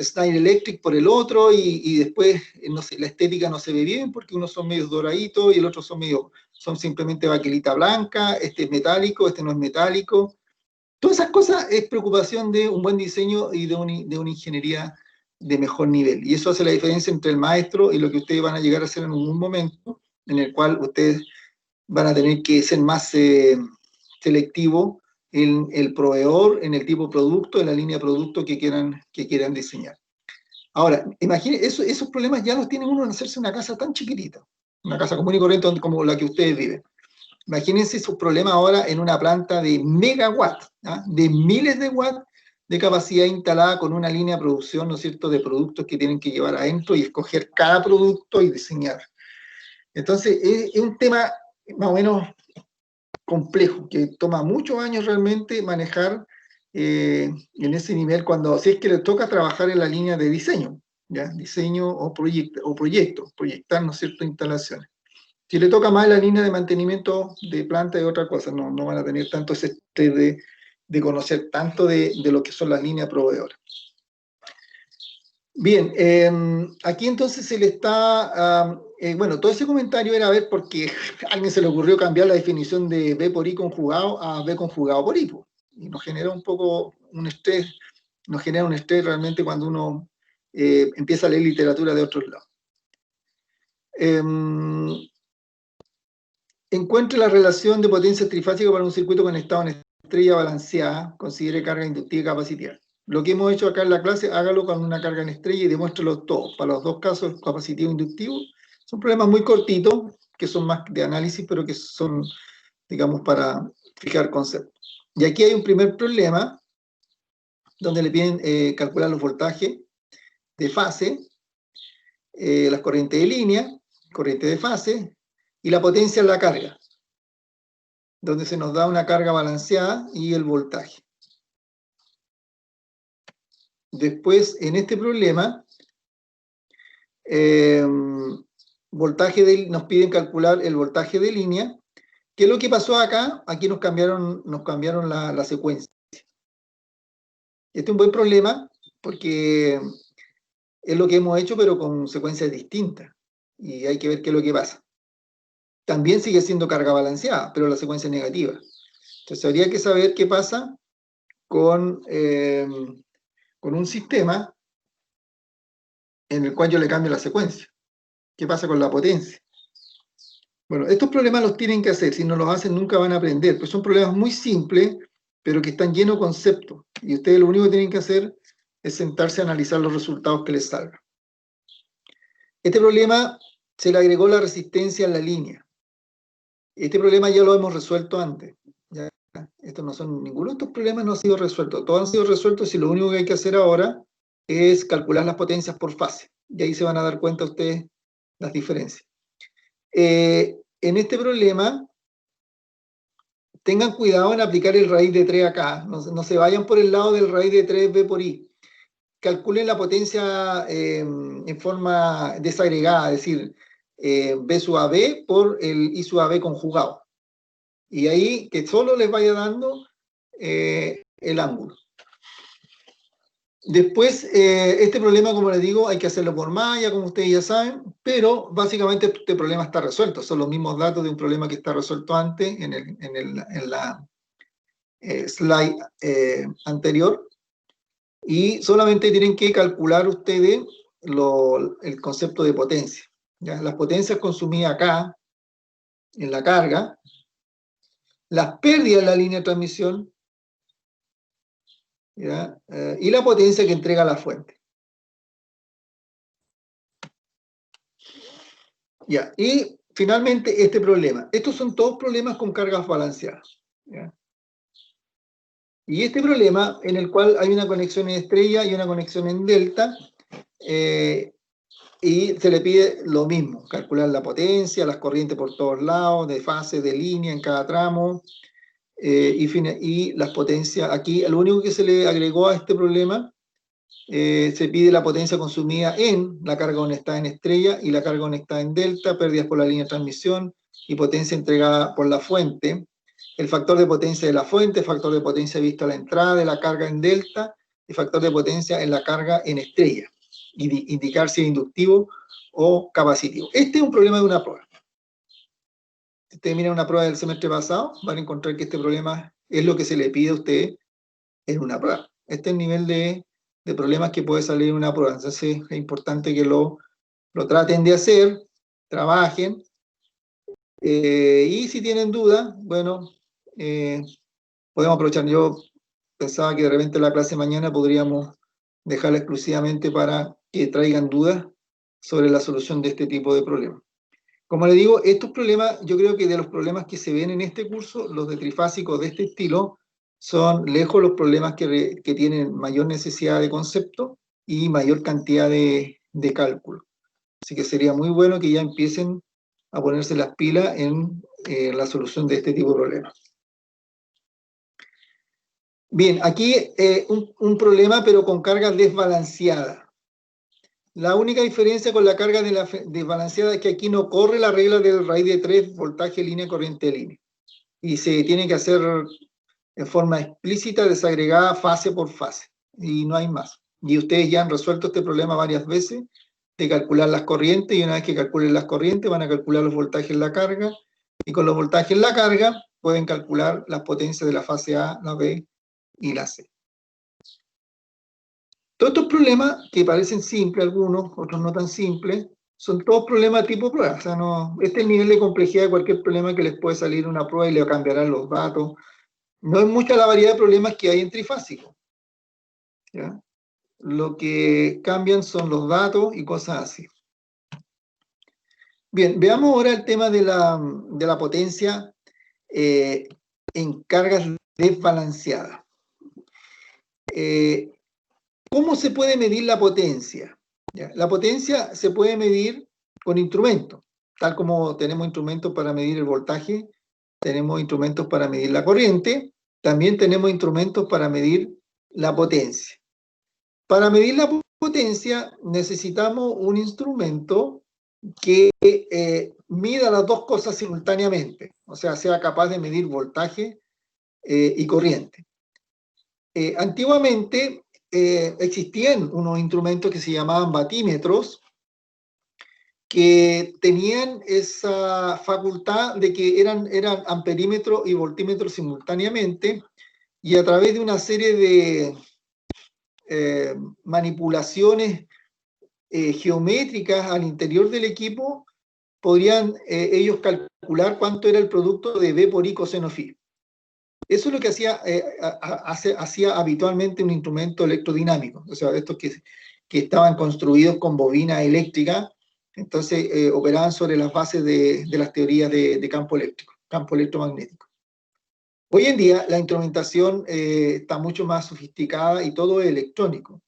Schneider Electric por el otro y después, no sé, la estética no se ve bien porque unos son medio doraditos y el otro son simplemente baquelita blanca, este es metálico, este no es metálico. Todas esas cosas es preocupación de un buen diseño y de una ingeniería de mejor nivel. Y eso hace la diferencia entre el maestro y lo que ustedes van a llegar a hacer en un momento en el cual ustedes van a tener que ser más selectivos en el proveedor, en el tipo de producto, en la línea de producto que quieran diseñar. Ahora, imaginen, esos problemas ya los tiene uno en hacerse una casa tan chiquitita, una casa común y corriente como la que ustedes viven. Imagínense esos problemas ahora en una planta de megawatts, ¿ah?, de miles de watts de capacidad instalada con una línea de producción, ¿no es cierto?, de productos que tienen que llevar adentro y escoger cada producto y diseñar. Entonces, es un tema más o menos complejo, que toma muchos años realmente manejar en ese nivel, si es que le toca trabajar en la línea de diseño, ¿ya? Diseño o proyectar, ¿no es cierto?, instalaciones. Si le toca más la línea de mantenimiento de planta y otra cosa, no van a tener tanto ese estrés de conocer tanto de lo que son las líneas proveedoras. Bien, aquí entonces se le está, bueno, todo ese comentario era a ver porque a alguien se le ocurrió cambiar la definición de B por I conjugado a B conjugado por I, y nos genera un poco un estrés, nos genera un estrés realmente cuando uno empieza a leer literatura de otros lados. Encuentre la relación de potencia trifásica para un circuito conectado en estrella balanceada, considere carga inductiva y capacitiva. Lo que hemos hecho acá en la clase, hágalo con una carga en estrella y demuéstralo todo. Para los dos casos, capacitivo e inductivo, son problemas muy cortitos, que son más de análisis, pero que son, digamos, para fijar conceptos. Y aquí hay un primer problema, donde le piden calcular los voltajes de fase, las corrientes de línea, corriente de fase, y la potencia en la carga, donde se nos da una carga balanceada y el voltaje. Después, en este problema, nos piden calcular el voltaje de línea. ¿Qué es lo que pasó acá? Aquí nos cambiaron la secuencia. Este es un buen problema porque es lo que hemos hecho, pero con secuencias distintas. Y hay que ver qué es lo que pasa. También sigue siendo carga balanceada, pero la secuencia es negativa. Entonces habría que saber qué pasa con un sistema en el cual yo le cambio la secuencia. ¿Qué pasa con la potencia? Bueno, estos problemas los tienen que hacer. Si no los hacen, nunca van a aprender. Pues son problemas muy simples, pero que están llenos de conceptos. Y ustedes lo único que tienen que hacer es sentarse a analizar los resultados que les salgan. Este problema se le agregó la resistencia en la línea. Este problema ya lo hemos resuelto antes. ¿Ya? Ninguno de estos problemas no ha sido resuelto. Todos han sido resueltos y lo único que hay que hacer ahora es calcular las potencias por fase. Y ahí se van a dar cuenta ustedes las diferencias. En este problema tengan cuidado en aplicar el raíz de 3 acá, no se vayan por el lado del raíz de 3b por i. Calculen la potencia en forma desagregada, es decir, b sub ab por el i sub ab conjugado. Y ahí que solo les vaya dando el ángulo. Después, este problema, como les digo, hay que hacerlo por malla, como ustedes ya saben, pero básicamente este problema está resuelto. Son los mismos datos de un problema que está resuelto antes en la slide anterior. Y solamente tienen que calcular ustedes el concepto de potencia. ¿Ya? Las potencias consumidas acá, en la carga, las pérdidas en la línea de transmisión, ¿ya? Y la potencia que entrega la fuente. Ya. Y finalmente este problema. Estos son todos problemas con cargas balanceadas. ¿Ya? Y este problema en el cual hay una conexión en estrella y una conexión en delta, y se le pide lo mismo, calcular la potencia, las corrientes por todos lados, de fase, de línea en cada tramo, y las potencias. Aquí lo único que se le agregó a este problema, se pide la potencia consumida en la carga conectada en estrella y la carga conectada en delta, pérdidas por la línea de transmisión y potencia entregada por la fuente, el factor de potencia de la fuente, factor de potencia visto a la entrada de la carga en delta y factor de potencia en la carga en estrella, y indicar si es inductivo o capacitivo. Este es un problema de una prueba. Si ustedes miran una prueba del semestre pasado, van a encontrar que este problema es lo que se le pide a usted en una prueba. Este es el nivel de problemas que puede salir en una prueba. Entonces es importante que lo traten de hacer, trabajen, y si tienen dudas, bueno, podemos aprovechar. Yo pensaba que de repente la clase de mañana podríamos dejarla exclusivamente para que traigan dudas sobre la solución de este tipo de problemas. Como les digo, estos problemas, yo creo que de los problemas que se ven en este curso, los de trifásicos de este estilo, son lejos los problemas que tienen mayor necesidad de concepto y mayor cantidad de cálculo. Así que sería muy bueno que ya empiecen a ponerse las pilas en la solución de este tipo de problemas. Bien, aquí un problema pero con carga desbalanceada. La única diferencia con la carga desbalanceada es que aquí no corre la regla del raíz de 3, voltaje, línea, corriente, línea. Y se tiene que hacer en forma explícita, desagregada, fase por fase. Y no hay más. Y ustedes ya han resuelto este problema varias veces, de calcular las corrientes, y una vez que calculen las corrientes van a calcular los voltajes en la carga, y con los voltajes en la carga pueden calcular las potencias de la fase A, la B y la C. Todos estos problemas, que parecen simples algunos, otros no tan simples, son todos problemas tipo prueba. O sea, este es el nivel de complejidad de cualquier problema que les puede salir una prueba y le cambiarán los datos. No es mucha la variedad de problemas que hay en trifásico. ¿Ya? Lo que cambian son los datos y cosas así. Bien, veamos ahora el tema de la potencia en cargas desbalanceadas. ¿Cómo se puede medir la potencia? ¿Ya? La potencia se puede medir con instrumentos, tal como tenemos instrumentos para medir el voltaje, tenemos instrumentos para medir la corriente, también tenemos instrumentos para medir la potencia. Para medir la potencia necesitamos un instrumento que mida las dos cosas simultáneamente, o sea, sea capaz de medir voltaje y corriente. Antiguamente existían unos instrumentos que se llamaban batímetros, que tenían esa facultad de que eran amperímetro y voltímetro simultáneamente, y a través de una serie de manipulaciones geométricas al interior del equipo, podrían ellos calcular cuánto era el producto de B por I coseno phi. Eso es lo que hacía habitualmente un instrumento electrodinámico, o sea, estos que estaban construidos con bobinas eléctricas, entonces operaban sobre las bases de las teorías de campo eléctrico, campo electromagnético. Hoy en día la instrumentación está mucho más sofisticada y todo es electrónico.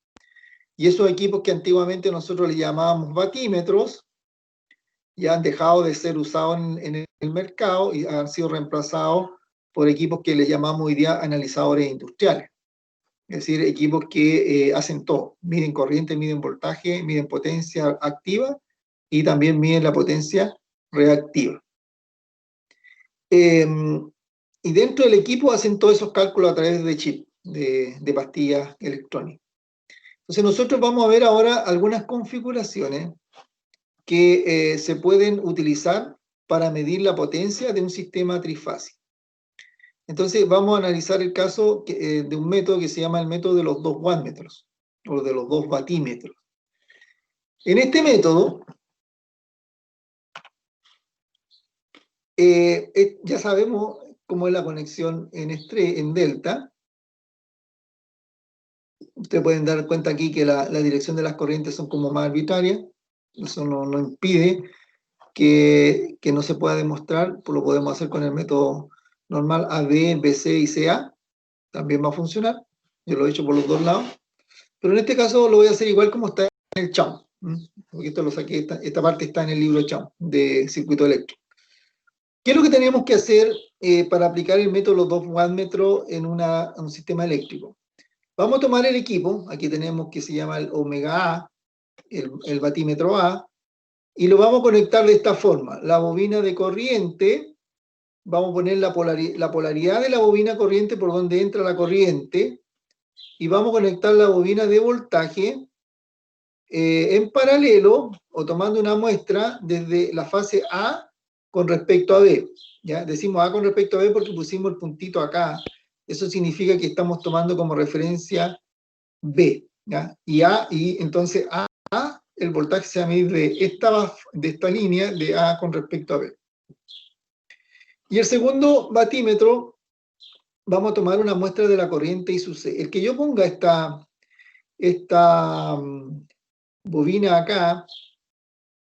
Y esos equipos que antiguamente nosotros les llamábamos batímetros, ya han dejado de ser usados en el mercado y han sido reemplazados por equipos que les llamamos hoy día analizadores industriales. Es decir, equipos que hacen todo. Miden corriente, miden voltaje, miden potencia activa y también miden la potencia reactiva. Y dentro del equipo hacen todos esos cálculos a través de chip, de pastillas electrónicas. Entonces nosotros vamos a ver ahora algunas configuraciones que se pueden utilizar para medir la potencia de un sistema trifásico. Entonces vamos a analizar el caso de un método que se llama el método de los 2 wattmetros, o de los 2 batímetros. En este método, ya sabemos cómo es la conexión en delta. Ustedes pueden dar cuenta aquí que la dirección de las corrientes son como más arbitrarias. Eso no impide que no se pueda demostrar, pues lo podemos hacer con el método normal AB, BC y CA. También va a funcionar. Yo lo he hecho por los dos lados. Pero en este caso lo voy a hacer igual como está en el Chaum. Porque esto lo saqué, esta parte está en el libro Chaum de circuito eléctrico. ¿Qué es lo que tenemos que hacer para aplicar el método de los 2 wattmetros en un sistema eléctrico? Vamos a tomar el equipo, aquí tenemos que se llama el omega A, el batímetro A, y lo vamos a conectar de esta forma. La bobina de corriente, vamos a poner la polaridad de la bobina corriente por donde entra la corriente, y vamos a conectar la bobina de voltaje en paralelo, o tomando una muestra desde la fase A con respecto a B. ¿Ya? Decimos A con respecto a B porque pusimos el puntito acá. Eso significa que estamos tomando como referencia B. ¿Ya? Y entonces A, el voltaje se va a medir de esta línea de A con respecto a B. Y el segundo batímetro, vamos a tomar una muestra de la corriente I sub C. El que yo ponga esta bobina acá,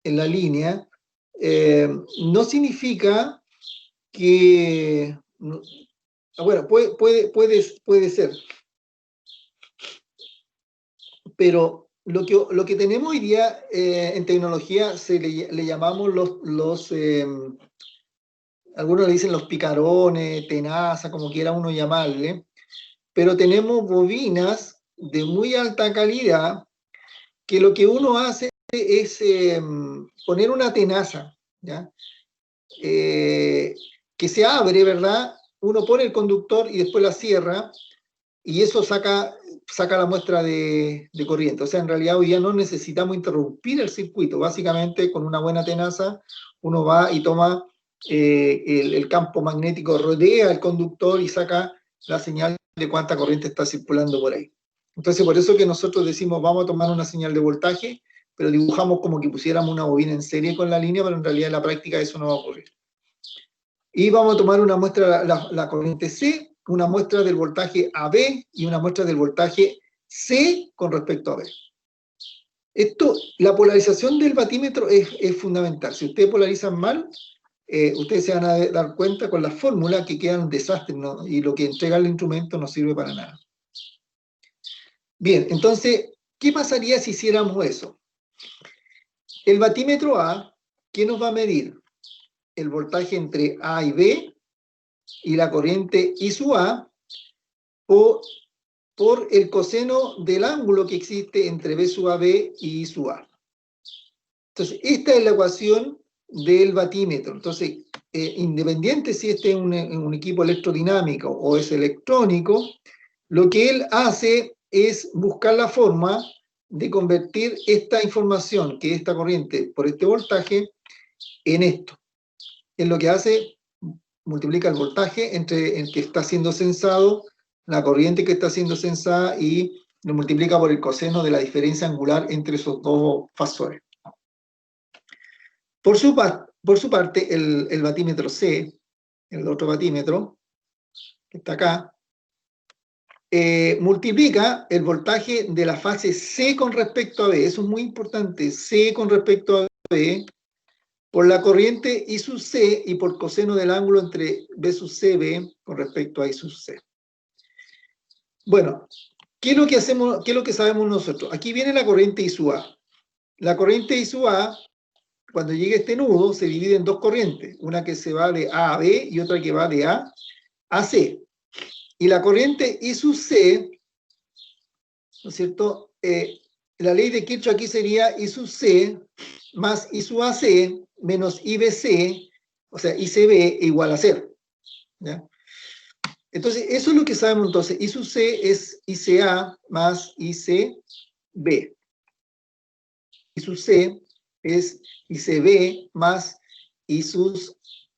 en la línea, no significa que... Bueno, puede ser. Pero lo que tenemos hoy día en tecnología le llamamos algunos le dicen los picarones, tenaza, como quiera uno llamarle, pero tenemos bobinas de muy alta calidad que lo que uno hace es poner una tenaza, ¿ya? Que se abre, ¿verdad? Uno pone el conductor y después la cierra, y eso saca la muestra de corriente. O sea, en realidad hoy día no necesitamos interrumpir el circuito. Básicamente, con una buena tenaza, uno va y toma el campo magnético, rodea el conductor y saca la señal de cuánta corriente está circulando por ahí. Entonces, por eso que nosotros decimos, vamos a tomar una señal de voltaje, pero dibujamos como que pusiéramos una bobina en serie con la línea, pero en realidad en la práctica eso no va a ocurrir. Y vamos a tomar una muestra, la corriente C, una muestra del voltaje AB y una muestra del voltaje C con respecto a B. La polarización del batímetro es fundamental. Si ustedes polarizan mal, ustedes se van a dar cuenta con la fórmula que queda un desastre, ¿no? Y lo que entrega el instrumento no sirve para nada. Bien, entonces, ¿qué pasaría si hiciéramos eso? El batímetro A, ¿qué nos va a medir? El voltaje entre A y B y la corriente I sub A por el coseno del ángulo que existe entre B sub AB y I sub A. Entonces, esta es la ecuación del batímetro. Entonces, independiente si este es un equipo electrodinámico o es electrónico, lo que él hace es buscar la forma de convertir esta información, que es esta corriente por este voltaje, en esto. Es lo que hace, multiplica el voltaje entre el que está siendo censado, la corriente que está siendo censada, y lo multiplica por el coseno de la diferencia angular entre esos dos fasores. Por su parte, el batímetro C, el otro batímetro, que está acá, multiplica el voltaje de la fase C con respecto a B. Eso es muy importante. C con respecto a B, por la corriente I sub C y por coseno del ángulo entre B sub CB con respecto a I sub C. Bueno, ¿qué es lo que hacemos? ¿Qué es lo que sabemos nosotros? Aquí viene la corriente I sub A. La corriente I sub A, cuando llegue a este nudo, se divide en dos corrientes. Una que se va de A a B y otra que va de A AC. Y la corriente I sub C, ¿no es cierto? La ley de Kirchhoff aquí sería I sub C más I sub AC menos IBC, o sea, ICB igual a 0. ¿Ya? Entonces, eso es lo que sabemos entonces. I sub C es ICA más ICB. I sub C es ICB más I sub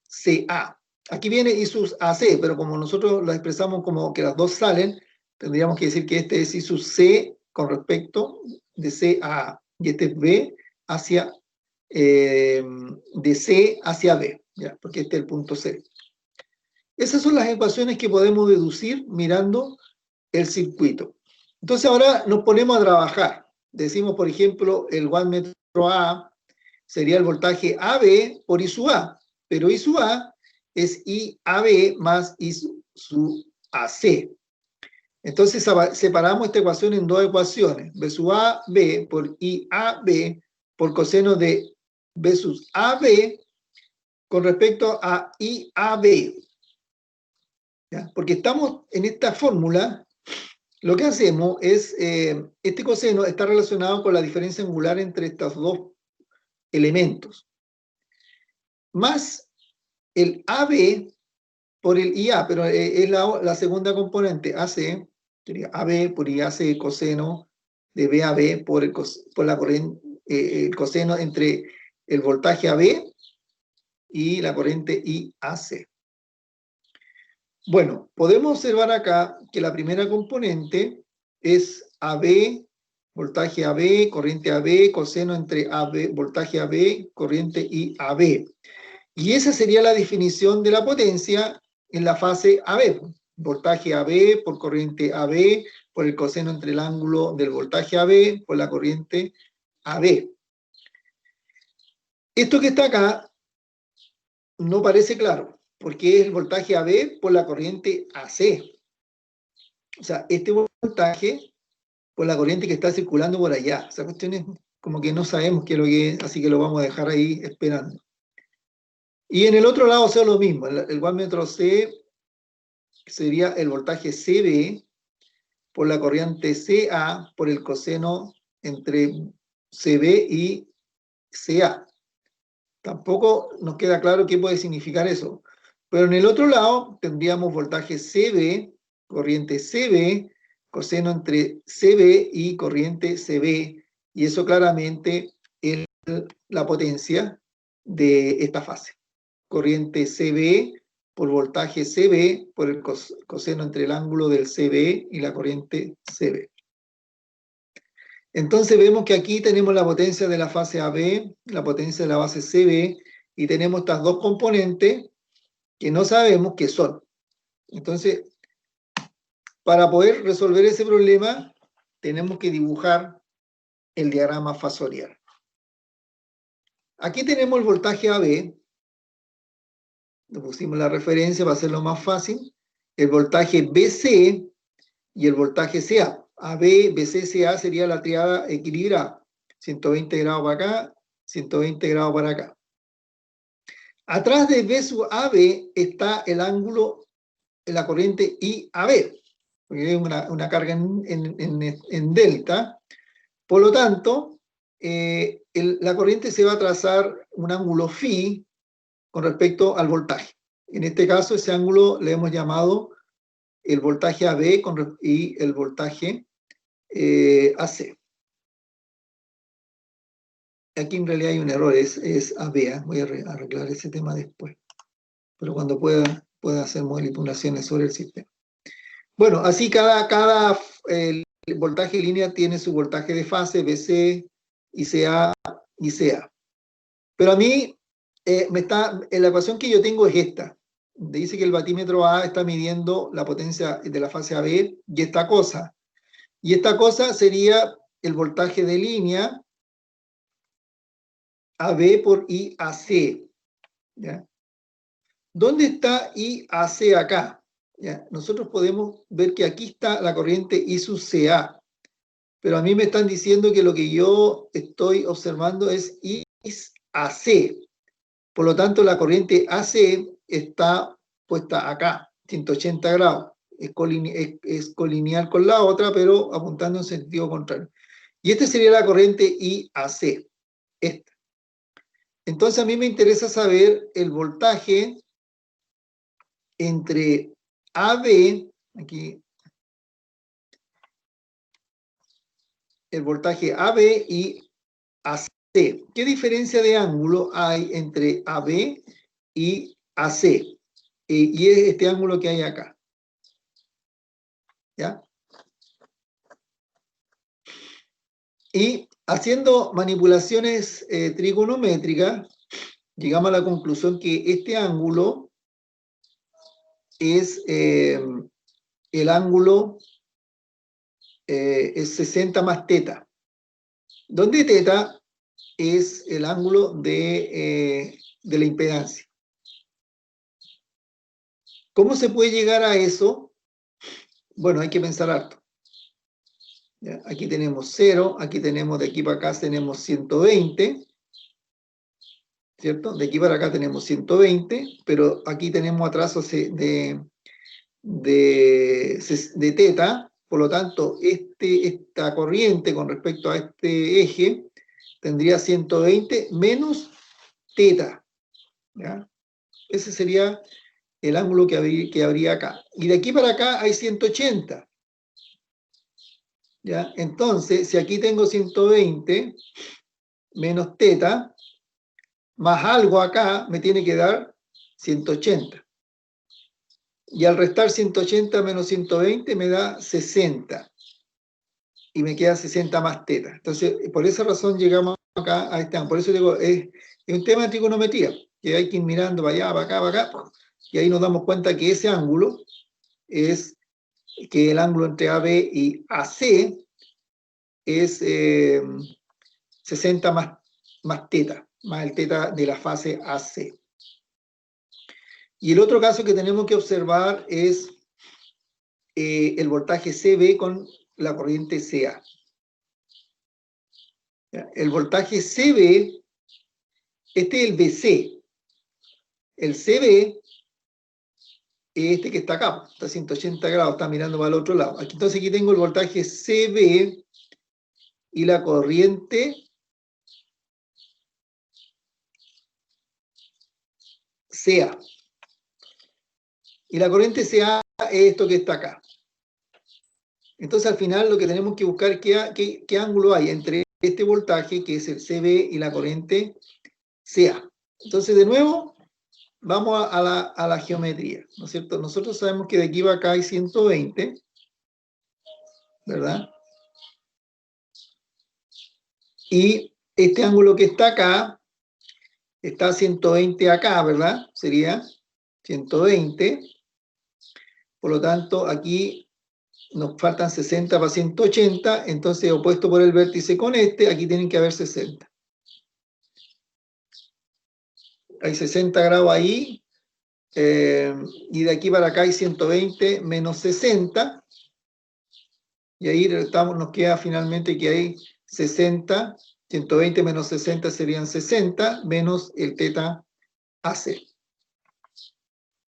CA. Aquí viene I sub AC, pero como nosotros lo expresamos como que las dos salen, tendríamos que decir que este es I sub C con respecto de C a A, y este es B hacia, de C hacia B, ¿ya? Porque este es el punto C. Esas son las ecuaciones que podemos deducir mirando el circuito. Entonces ahora nos ponemos a trabajar. Decimos, por ejemplo, el wattmetro A sería el voltaje AB por I sub A, pero I sub A es IAB más I sub AC. Entonces separamos esta ecuación en dos ecuaciones. B sub A, B por IAB por coseno de B sub AB con respecto a IAB. ¿Ya? Porque estamos en esta fórmula, lo que hacemos es, este coseno está relacionado con la diferencia angular entre estos dos elementos, más el AB por el IA, pero es la segunda componente, AC, sería AB por IAC coseno de BAB por la corriente, el coseno entre el voltaje AB y la corriente IAC. Bueno, podemos observar acá que la primera componente es AB, voltaje AB, corriente AB, coseno entre AB, voltaje AB, corriente IAB. Y esa sería la definición de la potencia en la fase AB. Voltaje AB por corriente AB, por el coseno entre el ángulo del voltaje AB, por la corriente AB. Esto que está acá no parece claro, porque es el voltaje AB por la corriente AC. O sea, este voltaje por la corriente que está circulando por allá. Esa cuestión es como que no sabemos qué es lo que es, así que lo vamos a dejar ahí esperando. Y en el otro lado sea lo mismo, el wattmetro C sería el voltaje CB por la corriente CA por el coseno entre CB y CA. Tampoco nos queda claro qué puede significar eso. Pero en el otro lado tendríamos voltaje CB, corriente CB, coseno entre CB y corriente CB, y eso claramente es la potencia de esta fase. Corriente CB por voltaje CB por el coseno entre el ángulo del CB y la corriente CB. Entonces vemos que aquí tenemos la potencia de la fase AB, la potencia de la base CB, y tenemos estas dos componentes que no sabemos qué son. Entonces, para poder resolver ese problema, tenemos que dibujar el diagrama fasorial. Aquí tenemos el voltaje AB, le pusimos la referencia para hacerlo más fácil, el voltaje BC y el voltaje CA. AB, BC, CA sería la triada equilibrada. 120 grados para acá, 120 grados para acá. Atrás de B sub AB está el ángulo en la corriente IAB, porque hay una carga en delta. Por lo tanto, la corriente se va a trazar un ángulo phi con respecto al voltaje. En este caso, ese ángulo le hemos llamado el voltaje AB y el voltaje AC. Aquí en realidad hay un error, es AB. Voy a arreglar ese tema después. Pero cuando pueda hacer manipulaciones sobre el sistema. Bueno, así cada voltaje línea tiene su voltaje de fase, BC, ICA y CA. Pero a mí, la ecuación que yo tengo es esta. Dice que el batímetro A está midiendo la potencia de la fase AB y esta cosa. Y esta cosa sería el voltaje de línea AB por IAC. ¿Ya? ¿Dónde está IAC acá? ¿Ya? Nosotros podemos ver que aquí está la corriente I sub CA. Pero a mí me están diciendo que lo que yo estoy observando es IAC. Por lo tanto, la corriente AC está puesta acá. 180 grados. Es colineal con la otra, pero apuntando en sentido contrario. Y esta sería la corriente IAC. Esta. Entonces a mí me interesa saber el voltaje entre AB, aquí, el voltaje AB y AC. ¿Qué diferencia de ángulo hay entre AB y AC? Y es este ángulo que hay acá. ¿Ya? Y haciendo manipulaciones trigonométricas, llegamos a la conclusión que este ángulo es el ángulo es 60 más teta, donde teta es el ángulo de la impedancia. ¿Cómo se puede llegar a eso? Bueno, hay que pensar harto. ¿Ya? Aquí tenemos 0, aquí tenemos, de aquí para acá tenemos 120, ¿cierto? De aquí para acá tenemos 120, pero aquí tenemos atrasos de teta, por lo tanto, esta corriente con respecto a este eje tendría 120 menos teta, ¿ya? Ese sería el ángulo que habría acá. Y de aquí para acá hay 180, ¿ya? Entonces, si aquí tengo 120 menos teta, más algo acá me tiene que dar 180. Y al restar 180 menos 120 me da 60. Y me queda 60 más teta. Entonces, por esa razón llegamos acá a este ángulo. Por eso digo, es un tema de trigonometría, que hay que ir mirando para allá, para acá, para acá. Y ahí nos damos cuenta que ese ángulo es que el ángulo entre AB y AC es 60 más teta, más el teta de la fase AC. Y el otro caso que tenemos que observar es el voltaje CB con la corriente CA. El voltaje CB, este es el BC. El CB es este que está acá, está a 180 grados, está mirando para el otro lado. Entonces aquí tengo el voltaje CB y la corriente CA. Y la corriente CA es esto que está acá. Entonces al final lo que tenemos que buscar es qué ángulo hay entre este voltaje, que es el CB, y la corriente CA. Entonces de nuevo, vamos a la geometría, ¿no es cierto? Nosotros sabemos que de aquí para acá hay 120, ¿verdad? Y este ángulo que está acá, está 120 acá, ¿verdad? Sería 120. Por lo tanto, aquí nos faltan 60 para 180, entonces opuesto por el vértice con este, aquí tienen que haber 60. Hay 60 grados ahí, y de aquí para acá hay 120 menos 60, y ahí nos queda finalmente que hay 60, 120 menos 60 serían 60, menos el teta AC.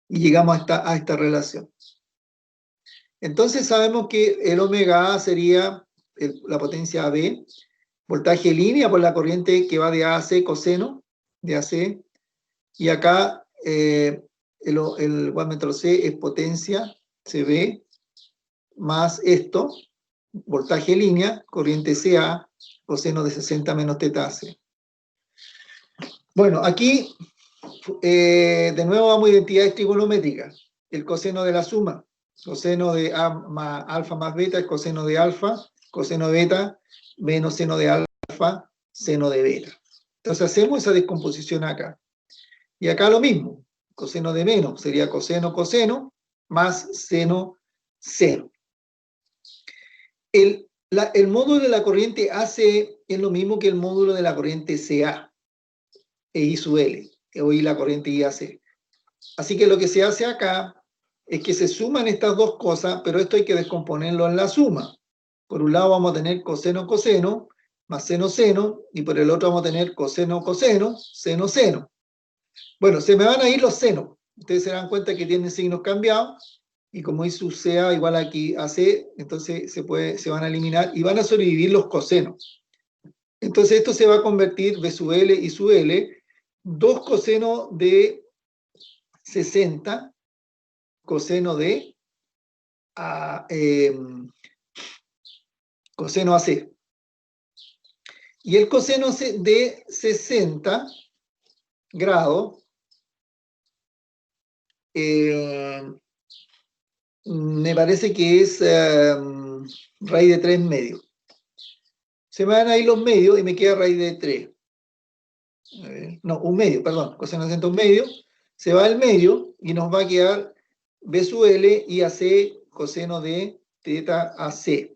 Y llegamos a esta relación. Entonces sabemos que el omega A sería la potencia AB, voltaje línea por la corriente que va de A a C, coseno de AC, y acá el wattmetro C es potencia CB, más esto, voltaje línea, corriente CA, coseno de 60 menos teta AC. Bueno, aquí de nuevo vamos a identidades trigonométricas. El coseno de la suma, coseno de A más alfa más beta es coseno de alfa, coseno de beta menos seno de alfa, seno de beta. Entonces hacemos esa descomposición acá. Y acá lo mismo, coseno de menos sería coseno, coseno, más seno, seno. El módulo de la corriente AC es lo mismo que el módulo de la corriente CA, e I sub L, o I la corriente IAC. Así que lo que se hace acá es que se suman estas dos cosas, pero esto hay que descomponerlo en la suma. Por un lado vamos a tener coseno, coseno, más seno, seno, y por el otro vamos a tener coseno, coseno, seno, seno. Bueno, se me van a ir los senos, ustedes se dan cuenta que tienen signos cambiados, y como I sub CA igual aquí a C, entonces se van a eliminar y van a sobrevivir los cosenos. Entonces esto se va a convertir B sub L y sub L, 2 cosenos de 60, coseno de coseno AC. Y el coseno de 60 grados me parece que es raíz de 3 medio. Se me van a ir los medios y me queda raíz de 3. No, un medio, perdón, coseno de 60 un medio. Se va el medio y nos va a quedar B sub L y AC coseno de teta AC.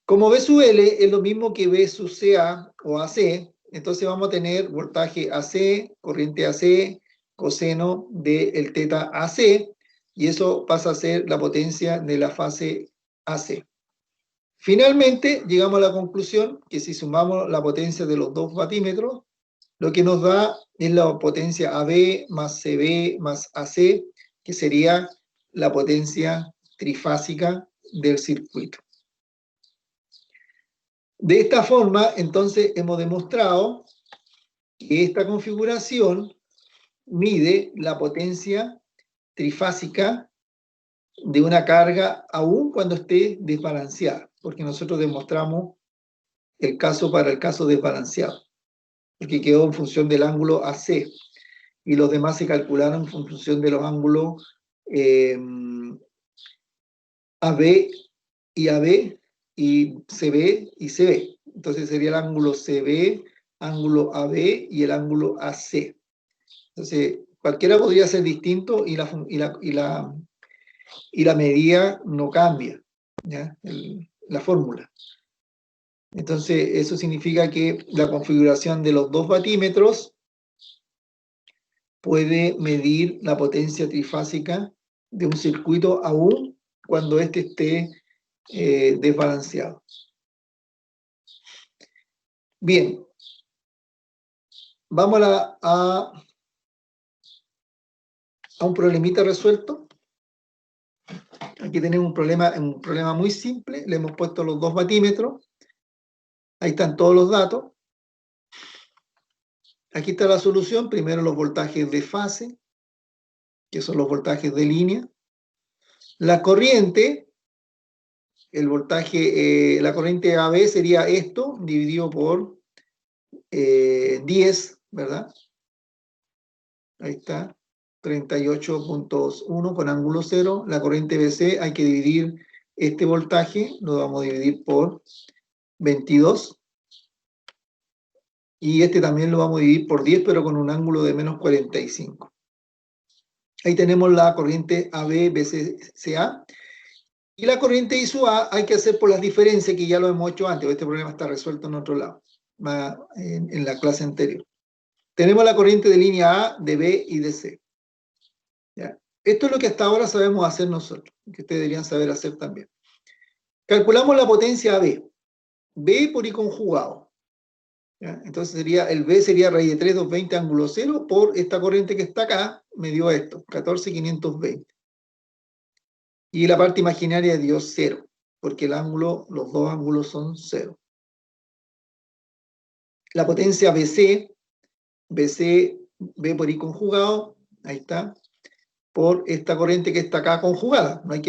Como B sub L es lo mismo que B sub CA o AC, entonces vamos a tener voltaje AC, corriente AC, coseno del teta AC, y eso pasa a ser la potencia de la fase AC. Finalmente, llegamos a la conclusión que si sumamos la potencia de los dos vatímetros, lo que nos da es la potencia AB más CB más AC, que sería la potencia trifásica del circuito. De esta forma, entonces, hemos demostrado que esta configuración mide la potencia trifásica de una carga aún cuando esté desbalanceada, porque nosotros demostramos el caso para el caso desbalanceado, porque quedó en función del ángulo AC, y los demás se calcularon en función de los ángulos AB y AB, y CB y CB. Entonces sería el ángulo CB, ángulo AB y el ángulo AC. Entonces, cualquiera podría ser distinto y la medida no cambia, ¿ya? La fórmula. Entonces, eso significa que la configuración de los dos vatímetros puede medir la potencia trifásica de un circuito aún cuando éste esté desbalanceado. Bien, vamos a un problemita resuelto. Aquí tenemos un problema muy simple. Le hemos puesto los dos vatímetros. Ahí están todos los datos. Aquí está la solución. Primero los voltajes de fase, que son los voltajes de línea. La corriente, el voltaje, la corriente AB sería esto, dividido por 10, ¿verdad? Ahí está, 38.1 con ángulo 0. La corriente BC hay que dividir este voltaje, lo vamos a dividir por 22. Y este también lo vamos a dividir por 10, pero con un ángulo de menos 45. Ahí tenemos la corriente AB, BC, CA. Y la corriente I sub A hay que hacer por las diferencias que ya lo hemos hecho antes. Este problema está resuelto en otro lado, en la clase anterior. Tenemos la corriente de línea A, de B y de C. ¿Ya? Esto es lo que hasta ahora sabemos hacer nosotros, que ustedes deberían saber hacer también. Calculamos la potencia AB. B por I conjugado. ¿Ya? Entonces el B sería raíz de 3, 220 ángulo 0 por esta corriente que está acá, me dio esto, 14,520. Y la parte imaginaria dio 0, porque los dos ángulos son 0. La potencia BC, B por I conjugado, ahí está, por esta corriente que está acá conjugada. No hay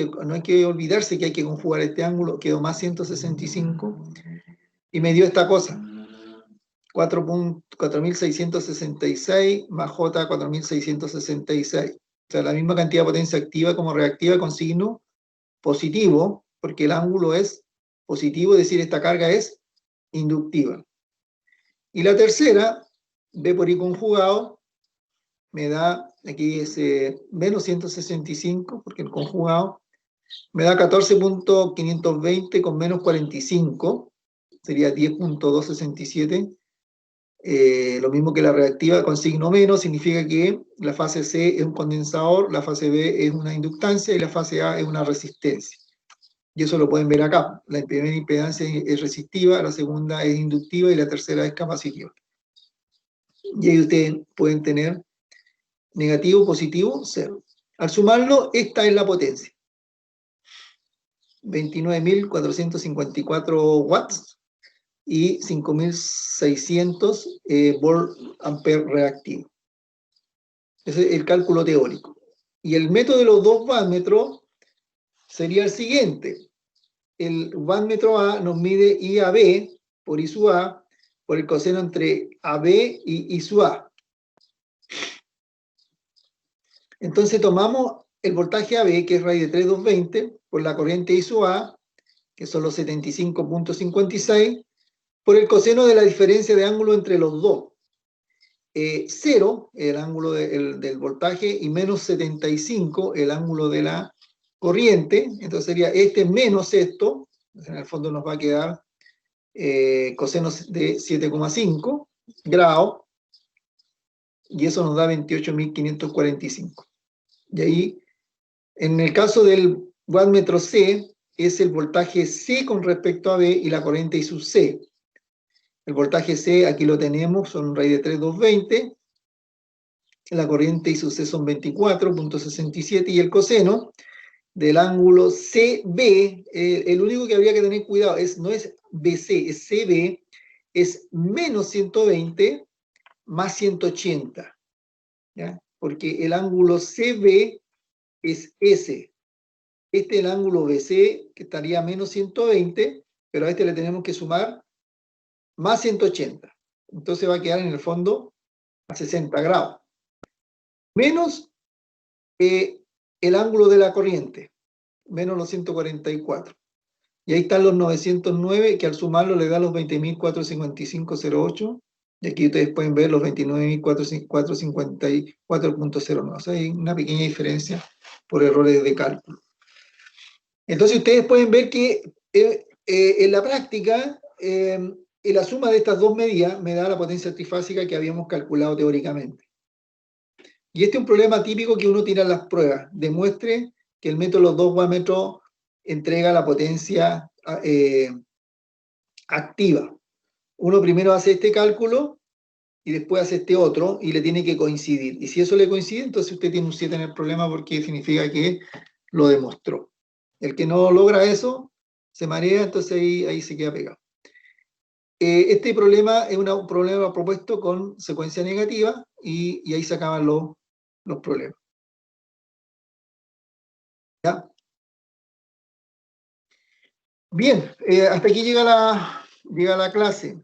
que olvidarse que hay que conjugar este ángulo, quedó más 165, y me dio esta cosa, 4.4666 más J 4.666. O sea, la misma cantidad de potencia activa como reactiva con signo positivo, porque el ángulo es positivo, es decir, esta carga es inductiva. Y la tercera, B por I conjugado, me da, aquí es menos 165, porque el conjugado, me da 14.520 con menos 45, sería 10.267. Lo mismo que la reactiva con signo menos, significa que la fase C es un condensador, la fase B es una inductancia y la fase A es una resistencia. Y eso lo pueden ver acá. La primera impedancia es resistiva, la segunda es inductiva y la tercera es capacitiva. Y ahí ustedes pueden tener negativo, positivo, 0. Al sumarlo, esta es la potencia. 29.454 watts y 5.600 volt ampere reactivo. Ese es el cálculo teórico. Y el método de los dos wattmetros sería el siguiente. El wattmetro A nos mide I a B por I sub A, por el coseno entre AB y I sub A. Entonces tomamos el voltaje AB, que es raíz de 3,220, por la corriente I sub A, que son los 75.56, por el coseno de la diferencia de ángulo entre los dos. 0, el ángulo del voltaje, y menos 75, el ángulo de la corriente. Entonces sería este menos esto, en el fondo nos va a quedar coseno de 7,5 grados, y eso nos da 28.545. Y ahí, en el caso del wattmetro C, es el voltaje C con respecto a B y la corriente I sub C. El voltaje C, aquí lo tenemos, son raíz de 3,220. La corriente I sub C son 24.67, y el coseno del ángulo CB, el único que habría que tener cuidado no es BC, es CB, es menos 120 más 180, ¿ya? Porque el ángulo CB es S. Este es el ángulo BC, que estaría menos 120, pero a este le tenemos que sumar más 180. Entonces va a quedar en el fondo a 60 grados. Menos el ángulo de la corriente, menos los 144. Y ahí están los 909, que al sumarlo le da los 20.455,08. Y aquí ustedes pueden ver los 29.454,09. O sea, hay una pequeña diferencia por errores de cálculo. Entonces ustedes pueden ver que en la práctica, la suma de estas dos medidas me da la potencia trifásica que habíamos calculado teóricamente. Y este es un problema típico que uno tira en las pruebas. Demuestre que el método de los dos wattmetros entrega la potencia activa. Uno primero hace este cálculo y después hace este otro, y le tiene que coincidir. Y si eso le coincide, entonces usted tiene un 7 en el problema, porque significa que lo demostró. El que no logra eso, se marea, entonces ahí se queda pegado. Este problema es un problema propuesto con secuencia negativa, y ahí se acaban los problemas. ¿Ya? Bien, hasta aquí llega la clase.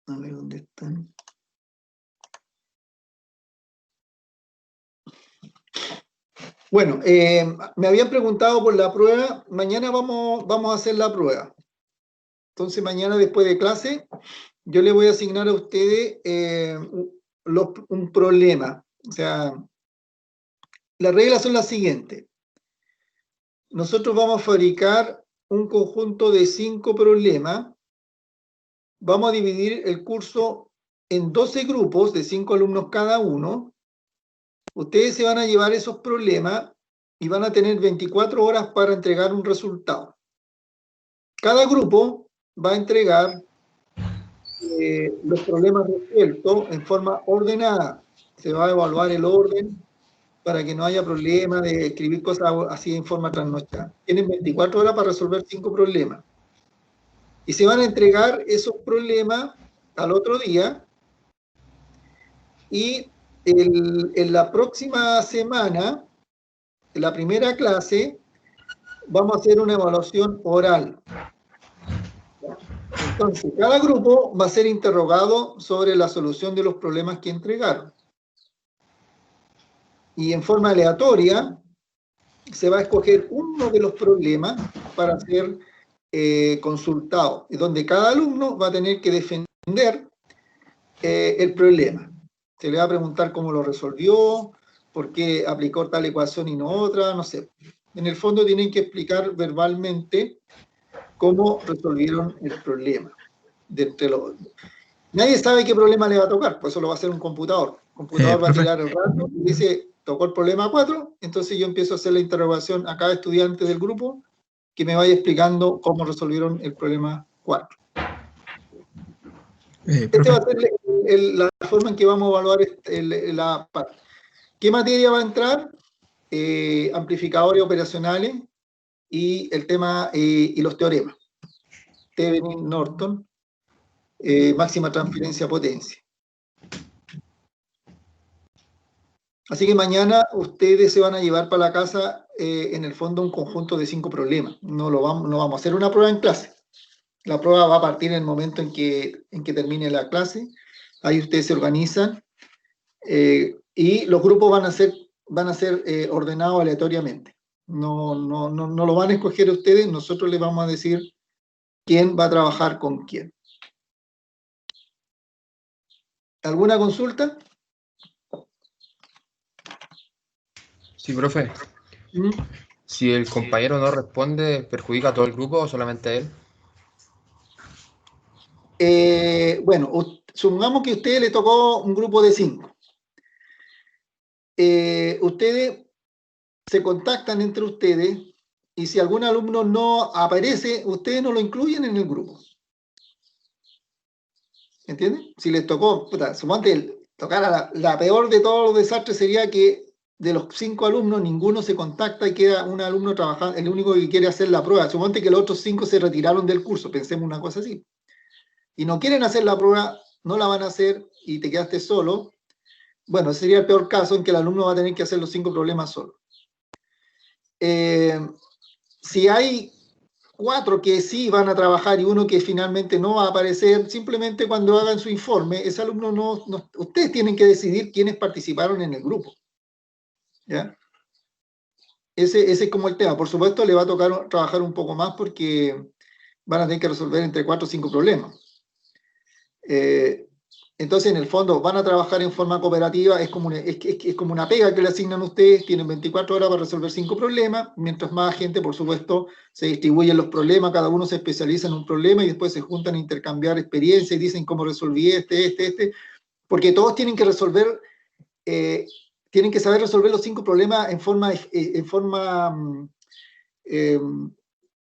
A ver dónde están. Bueno, me habían preguntado por la prueba. Mañana vamos a hacer la prueba. Entonces mañana, después de clase, yo le voy a asignar a ustedes un problema. O sea, las reglas son las siguientes. Nosotros vamos a fabricar un conjunto de 5 problemas. Vamos a dividir el curso en 12 grupos de 5 alumnos cada uno. Ustedes se van a llevar esos problemas y van a tener 24 horas para entregar un resultado. Cada grupo va a entregar los problemas resueltos en forma ordenada. Se va a evaluar el orden para que no haya problema de escribir cosas así en forma trasnochada. Tienen 24 horas para resolver 5 problemas. Y se van a entregar esos problemas al otro día, y en la próxima semana, en la primera clase, vamos a hacer una evaluación oral. Entonces, cada grupo va a ser interrogado sobre la solución de los problemas que entregaron. Y en forma aleatoria, se va a escoger uno de los problemas para ser consultado, y donde cada alumno va a tener que defender el problema. Se le va a preguntar cómo lo resolvió, por qué aplicó tal ecuación y no otra, no sé. En el fondo tienen que explicar verbalmente cómo resolvieron el problema. Nadie sabe qué problema le va a tocar, por eso lo va a hacer un computador. El computador va a tirar el rato y dice, tocó el problema 4, entonces yo empiezo a hacer la interrogación a cada estudiante del grupo que me vaya explicando cómo resolvieron el problema 4. Este va a ser la forma en que vamos a evaluar la parte. ¿Qué materia va a entrar? Amplificadores operacionales y el tema y los teoremas. Thevenin, Norton, máxima transferencia potencia. Así que mañana ustedes se van a llevar para la casa, en el fondo, un conjunto de 5 problemas. No vamos a hacer una prueba en clase. La prueba va a partir en el momento en que termine la clase. Ahí ustedes se organizan y los grupos van a ser ordenados aleatoriamente. No lo van a escoger ustedes, nosotros les vamos a decir quién va a trabajar con quién. ¿Alguna consulta? Sí, profe. ¿Mm? Si el compañero no responde, ¿perjudica a todo el grupo o solamente a él? Bueno, supongamos que a usted le tocó un grupo de 5. Ustedes se contactan entre ustedes y si algún alumno no aparece, ustedes no lo incluyen en el grupo. ¿Entienden? Si les tocó, suponte, tocara la peor de todos los desastres sería que de los 5 alumnos ninguno se contacta y queda un alumno trabajando, el único que quiere hacer la prueba. Suponte que los otros 5 se retiraron del curso, pensemos una cosa así. Y no quieren hacer la prueba, no la van a hacer y te quedaste solo. Bueno, ese sería el peor caso en que el alumno va a tener que hacer los 5 problemas solo. Si hay 4 que sí van a trabajar y uno que finalmente no va a aparecer, simplemente cuando hagan su informe, ese alumno ustedes tienen que decidir quiénes participaron en el grupo. ¿Ya? Ese es como el tema. Por supuesto, le va a tocar trabajar un poco más porque van a tener que resolver entre 4 o 5 problemas. Entonces, en el fondo, van a trabajar en forma cooperativa, es como una pega que le asignan a ustedes, tienen 24 horas para resolver 5 problemas, mientras más gente, por supuesto, se distribuyen los problemas, cada uno se especializa en un problema y después se juntan a intercambiar experiencias y dicen cómo resolví porque todos tienen que resolver, tienen que saber resolver los 5 problemas en forma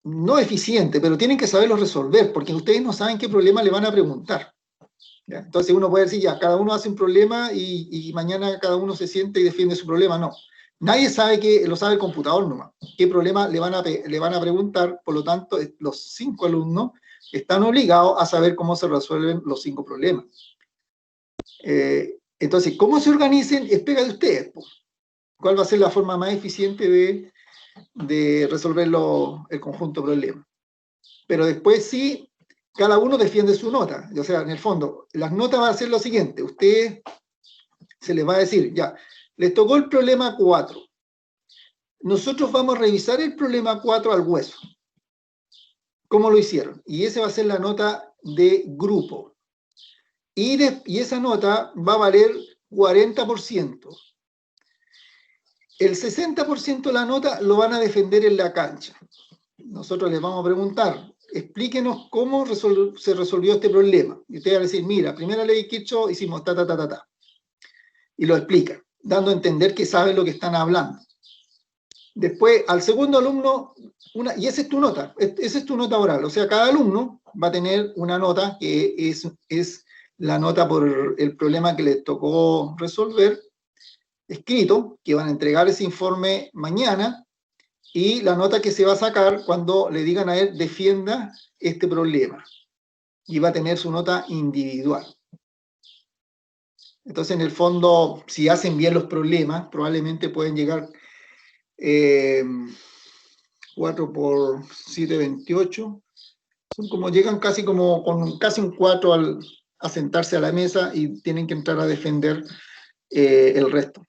no eficiente, pero tienen que saberlos resolver, porque ustedes no saben qué problema le van a preguntar. ¿Ya? Entonces uno puede decir, ya, cada uno hace un problema y mañana cada uno se siente y defiende su problema. No, nadie sabe lo sabe el computador nomás, qué problema le van a preguntar, por lo tanto, los 5 alumnos están obligados a saber cómo se resuelven los 5 problemas. Entonces, cómo se organicen es pega de ustedes. ¿Cuál va a ser la forma más eficiente de resolver el conjunto de problemas? Pero después sí, cada uno defiende su nota. O sea, en el fondo, las notas van a ser lo siguiente. Usted se les va a decir, ya, les tocó el problema 4. Nosotros vamos a revisar el problema 4 al hueso. ¿Cómo lo hicieron? Y esa va a ser la nota de grupo. Y esa nota va a valer 40%. El 60% de la nota lo van a defender en la cancha. Nosotros les vamos a preguntar, explíquenos cómo se resolvió este problema. Y ustedes van a decir, mira, primera ley de Kirchhoff hicimos ta. Y lo explican, dando a entender que saben lo que están hablando. Después, al segundo alumno, y esa es tu nota, oral. O sea, cada alumno va a tener una nota que es la nota por el problema que les tocó resolver, escrito, que van a entregar ese informe mañana, y la nota que se va a sacar cuando le digan a él, defienda este problema. Y va a tener su nota individual. Entonces, en el fondo, si hacen bien los problemas, probablemente pueden llegar 4 por 7, 28. Son como, llegan casi como con casi un 4 a sentarse a la mesa y tienen que entrar a defender el resto.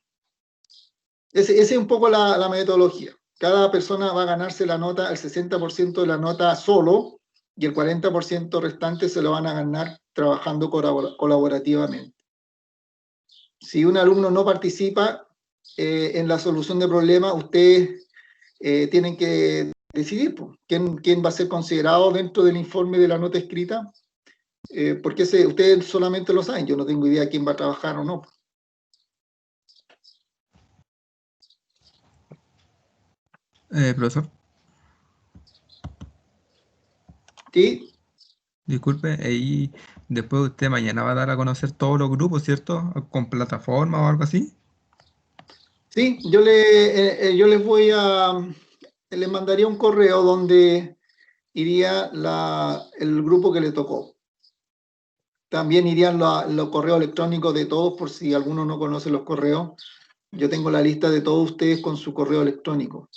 Esa es un poco la metodología. Cada persona va a ganarse la nota, el 60% de la nota solo, y el 40% restante se lo van a ganar trabajando colaborativamente. Si un alumno no participa en la solución de problemas, ustedes tienen que decidir quién va a ser considerado dentro del informe de la nota escrita, porque ustedes solamente lo saben, yo no tengo idea de quién va a trabajar o no. Profesor. ¿Sí? Disculpe, ahí después usted mañana va a dar a conocer todos los grupos, ¿cierto? Con plataforma o algo así. Sí, yo les mandaría un correo donde iría el grupo que le tocó. También irían los correos electrónicos de todos, por si alguno no conoce los correos. Yo tengo la lista de todos ustedes con su correo electrónico.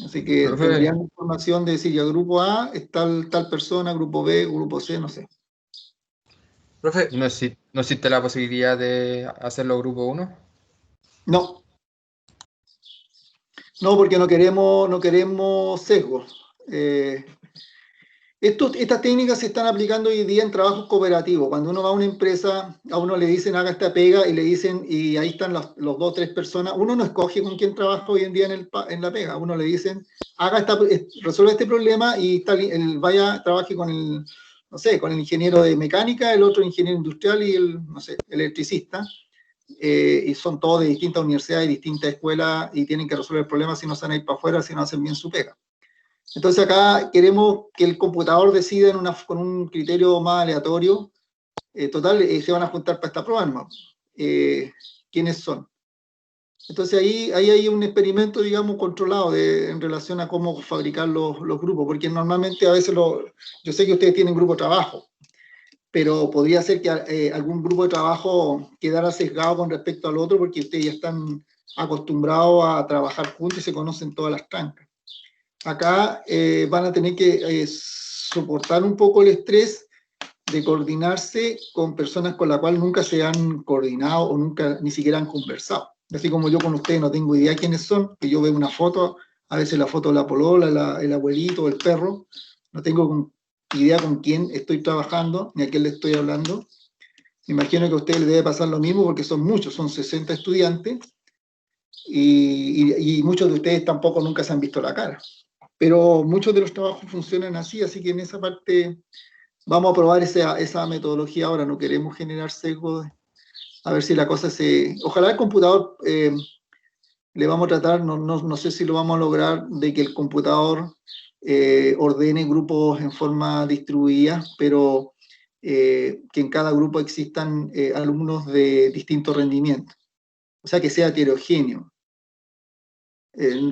Así que Profe, tendrían información de decir, ya grupo A es tal persona, grupo B, grupo C, no sé. profe, ¿no existe la posibilidad de hacerlo grupo 1? No, porque no queremos sesgos. Estas técnicas se están aplicando hoy día en trabajos cooperativos. Cuando uno va a una empresa, a uno le dicen haga esta pega y le dicen, y ahí están los 2 o 3 personas. Uno no escoge con quién trabaja hoy en día en la pega. Uno le dicen, resuelve este problema y vaya, trabaje con el ingeniero de mecánica, el otro ingeniero industrial y el electricista. Y son todos de distintas universidades y distintas escuelas y tienen que resolver problemas si no se van a ir para afuera, si no hacen bien su pega. Entonces acá queremos que el computador decida con un criterio más aleatorio. Total, se van a juntar para esta prueba, ¿no? ¿Quiénes son? Entonces ahí hay un experimento, digamos, controlado en relación a cómo fabricar los grupos, porque normalmente a veces yo sé que ustedes tienen grupo de trabajo, pero podría ser que algún grupo de trabajo quedara sesgado con respecto al otro porque ustedes ya están acostumbrados a trabajar juntos y se conocen todas las trancas. Acá van a tener que soportar un poco el estrés de coordinarse con personas con las cuales nunca se han coordinado o nunca ni siquiera han conversado. Así como yo con ustedes no tengo idea quiénes son, que yo veo una foto, a veces la foto de la polola, el abuelito, el perro, no tengo idea con quién estoy trabajando ni a quién le estoy hablando. Me imagino que a ustedes les debe pasar lo mismo porque son muchos, son 60 estudiantes y muchos de ustedes tampoco nunca se han visto la cara. Pero muchos de los trabajos funcionan así que en esa parte vamos a probar esa metodología ahora, no queremos generar sesgos, a ver si la cosa Ojalá el computador le vamos a tratar, no sé si lo vamos a lograr, de que el computador ordene grupos en forma distribuida, pero que en cada grupo existan alumnos de distinto rendimiento, o sea, que sea heterogéneo.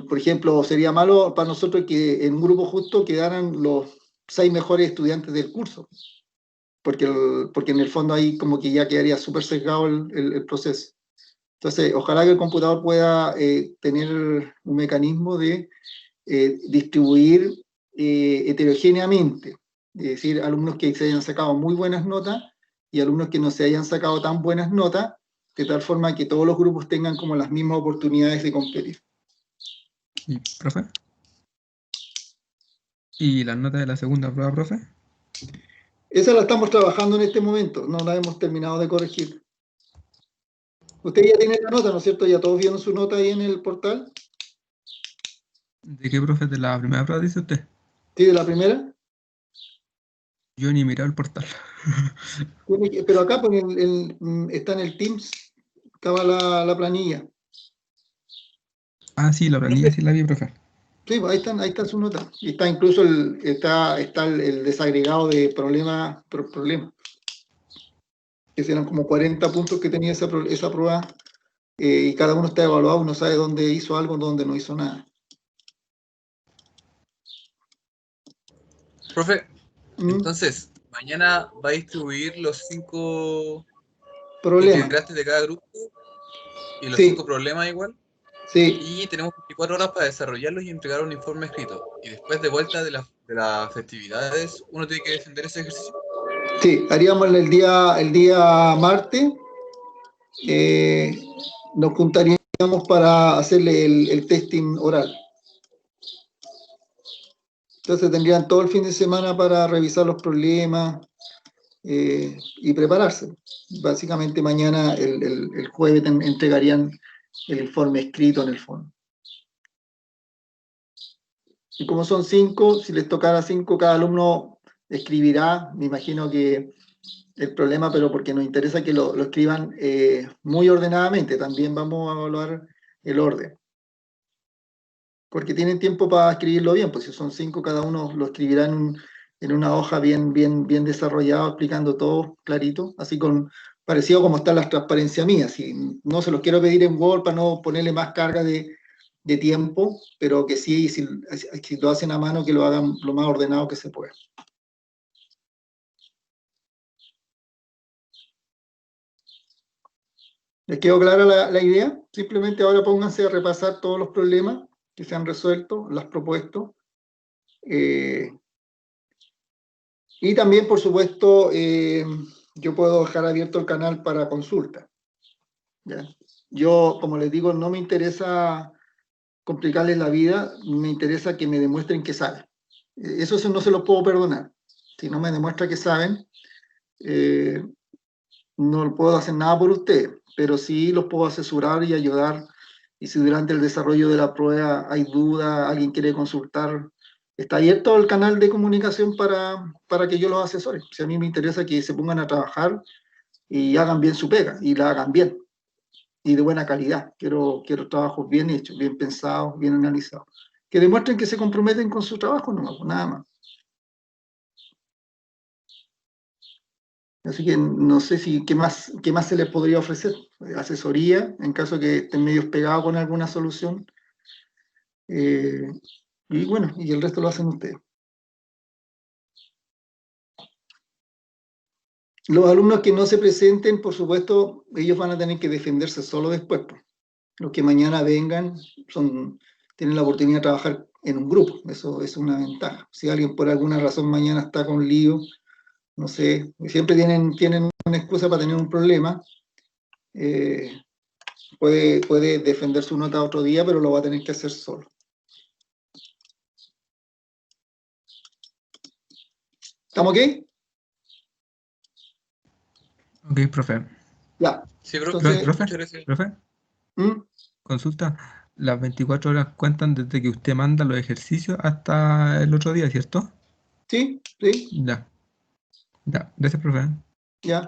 Por ejemplo, sería malo para nosotros que en un grupo justo quedaran los 6 mejores estudiantes del curso, porque en el fondo ahí como que ya quedaría súper sesgado el proceso. Entonces, ojalá que el computador pueda tener un mecanismo de distribuir heterogéneamente, es decir, alumnos que se hayan sacado muy buenas notas y alumnos que no se hayan sacado tan buenas notas, de tal forma que todos los grupos tengan como las mismas oportunidades de competir. ¿Y, profe? ¿Y las notas de la segunda prueba, profe? Esa la estamos trabajando en este momento, no la hemos terminado de corregir. Usted ya tiene la nota, ¿no es cierto? ¿Ya todos vieron su nota ahí en el portal? ¿De qué, profe? ¿De la primera prueba dice usted? ¿Sí, de la primera? Yo ni miré el portal. Pero acá pues, está en el Teams, estaba la planilla. Ah, sí, la planilla sí la vi, profe. Sí, pues ahí está su nota. Y está incluso está el desagregado de problema por problema. Que serán como 40 puntos que tenía esa prueba. Y cada uno está evaluado, uno sabe dónde hizo algo, dónde no hizo nada. Profe, entonces, mañana va a distribuir los 5 integrantes de cada grupo y los 5 problemas igual. Sí. Y tenemos 24 horas para desarrollarlos y entregar un informe escrito. Y después de vuelta de las festividades, uno tiene que defender ese ejercicio. Sí, haríamos el día martes. Nos juntaríamos para hacerle el testing oral. Entonces tendrían todo el fin de semana para revisar los problemas y prepararse. Básicamente mañana, el jueves, entregarían el informe escrito en el fondo. Y como son 5, si les tocara 5, cada alumno escribirá, me imagino que el problema, pero porque nos interesa que lo escriban muy ordenadamente, también vamos a evaluar el orden. Porque tienen tiempo para escribirlo bien, pues si son 5, cada uno lo escribirá en una hoja bien desarrollado, explicando todo clarito, así parecido como están las transparencias mías. No se los quiero pedir en Word para no ponerle más carga de tiempo, pero que sí, si lo hacen a mano, que lo hagan lo más ordenado que se pueda. ¿Les quedó clara la idea? Simplemente ahora pónganse a repasar todos los problemas que se han resuelto, los propuestos. Y también, por supuesto, yo puedo dejar abierto el canal para consulta. ¿Ya? Yo, como les digo, no me interesa complicarles la vida, me interesa que me demuestren que saben. Eso no se lo puedo perdonar. Si no me demuestra que saben, no puedo hacer nada por ustedes, pero sí los puedo asesorar y ayudar. Y si durante el desarrollo de la prueba hay duda, alguien quiere consultar, está abierto el canal de comunicación para que yo los asesore. Si a mí me interesa que se pongan a trabajar y hagan bien su pega, y la hagan bien, y de buena calidad. Quiero trabajos bien hechos, bien pensados, bien analizados. Que demuestren que se comprometen con su trabajo, nada más. Así que no sé qué más se les podría ofrecer. Asesoría, en caso que estén medios pegados con alguna solución. Y bueno, y el resto lo hacen ustedes. Los alumnos que no se presenten, por supuesto, ellos van a tener que defenderse solo después. Los que mañana vengan tienen la oportunidad de trabajar en un grupo. Eso es una ventaja. Si alguien por alguna razón mañana está con lío, no sé, siempre tienen una excusa para tener un problema. Puede defender su nota otro día, pero lo va a tener que hacer solo. ¿Estamos ok? Ok, profe. Ya. Sí, profe. Entonces, Profe, muchas gracias. profe, ¿Mm? consulta. Las 24 horas cuentan desde que usted manda los ejercicios hasta el otro día, ¿cierto? Sí. Ya. Ya, gracias, profe. Ya.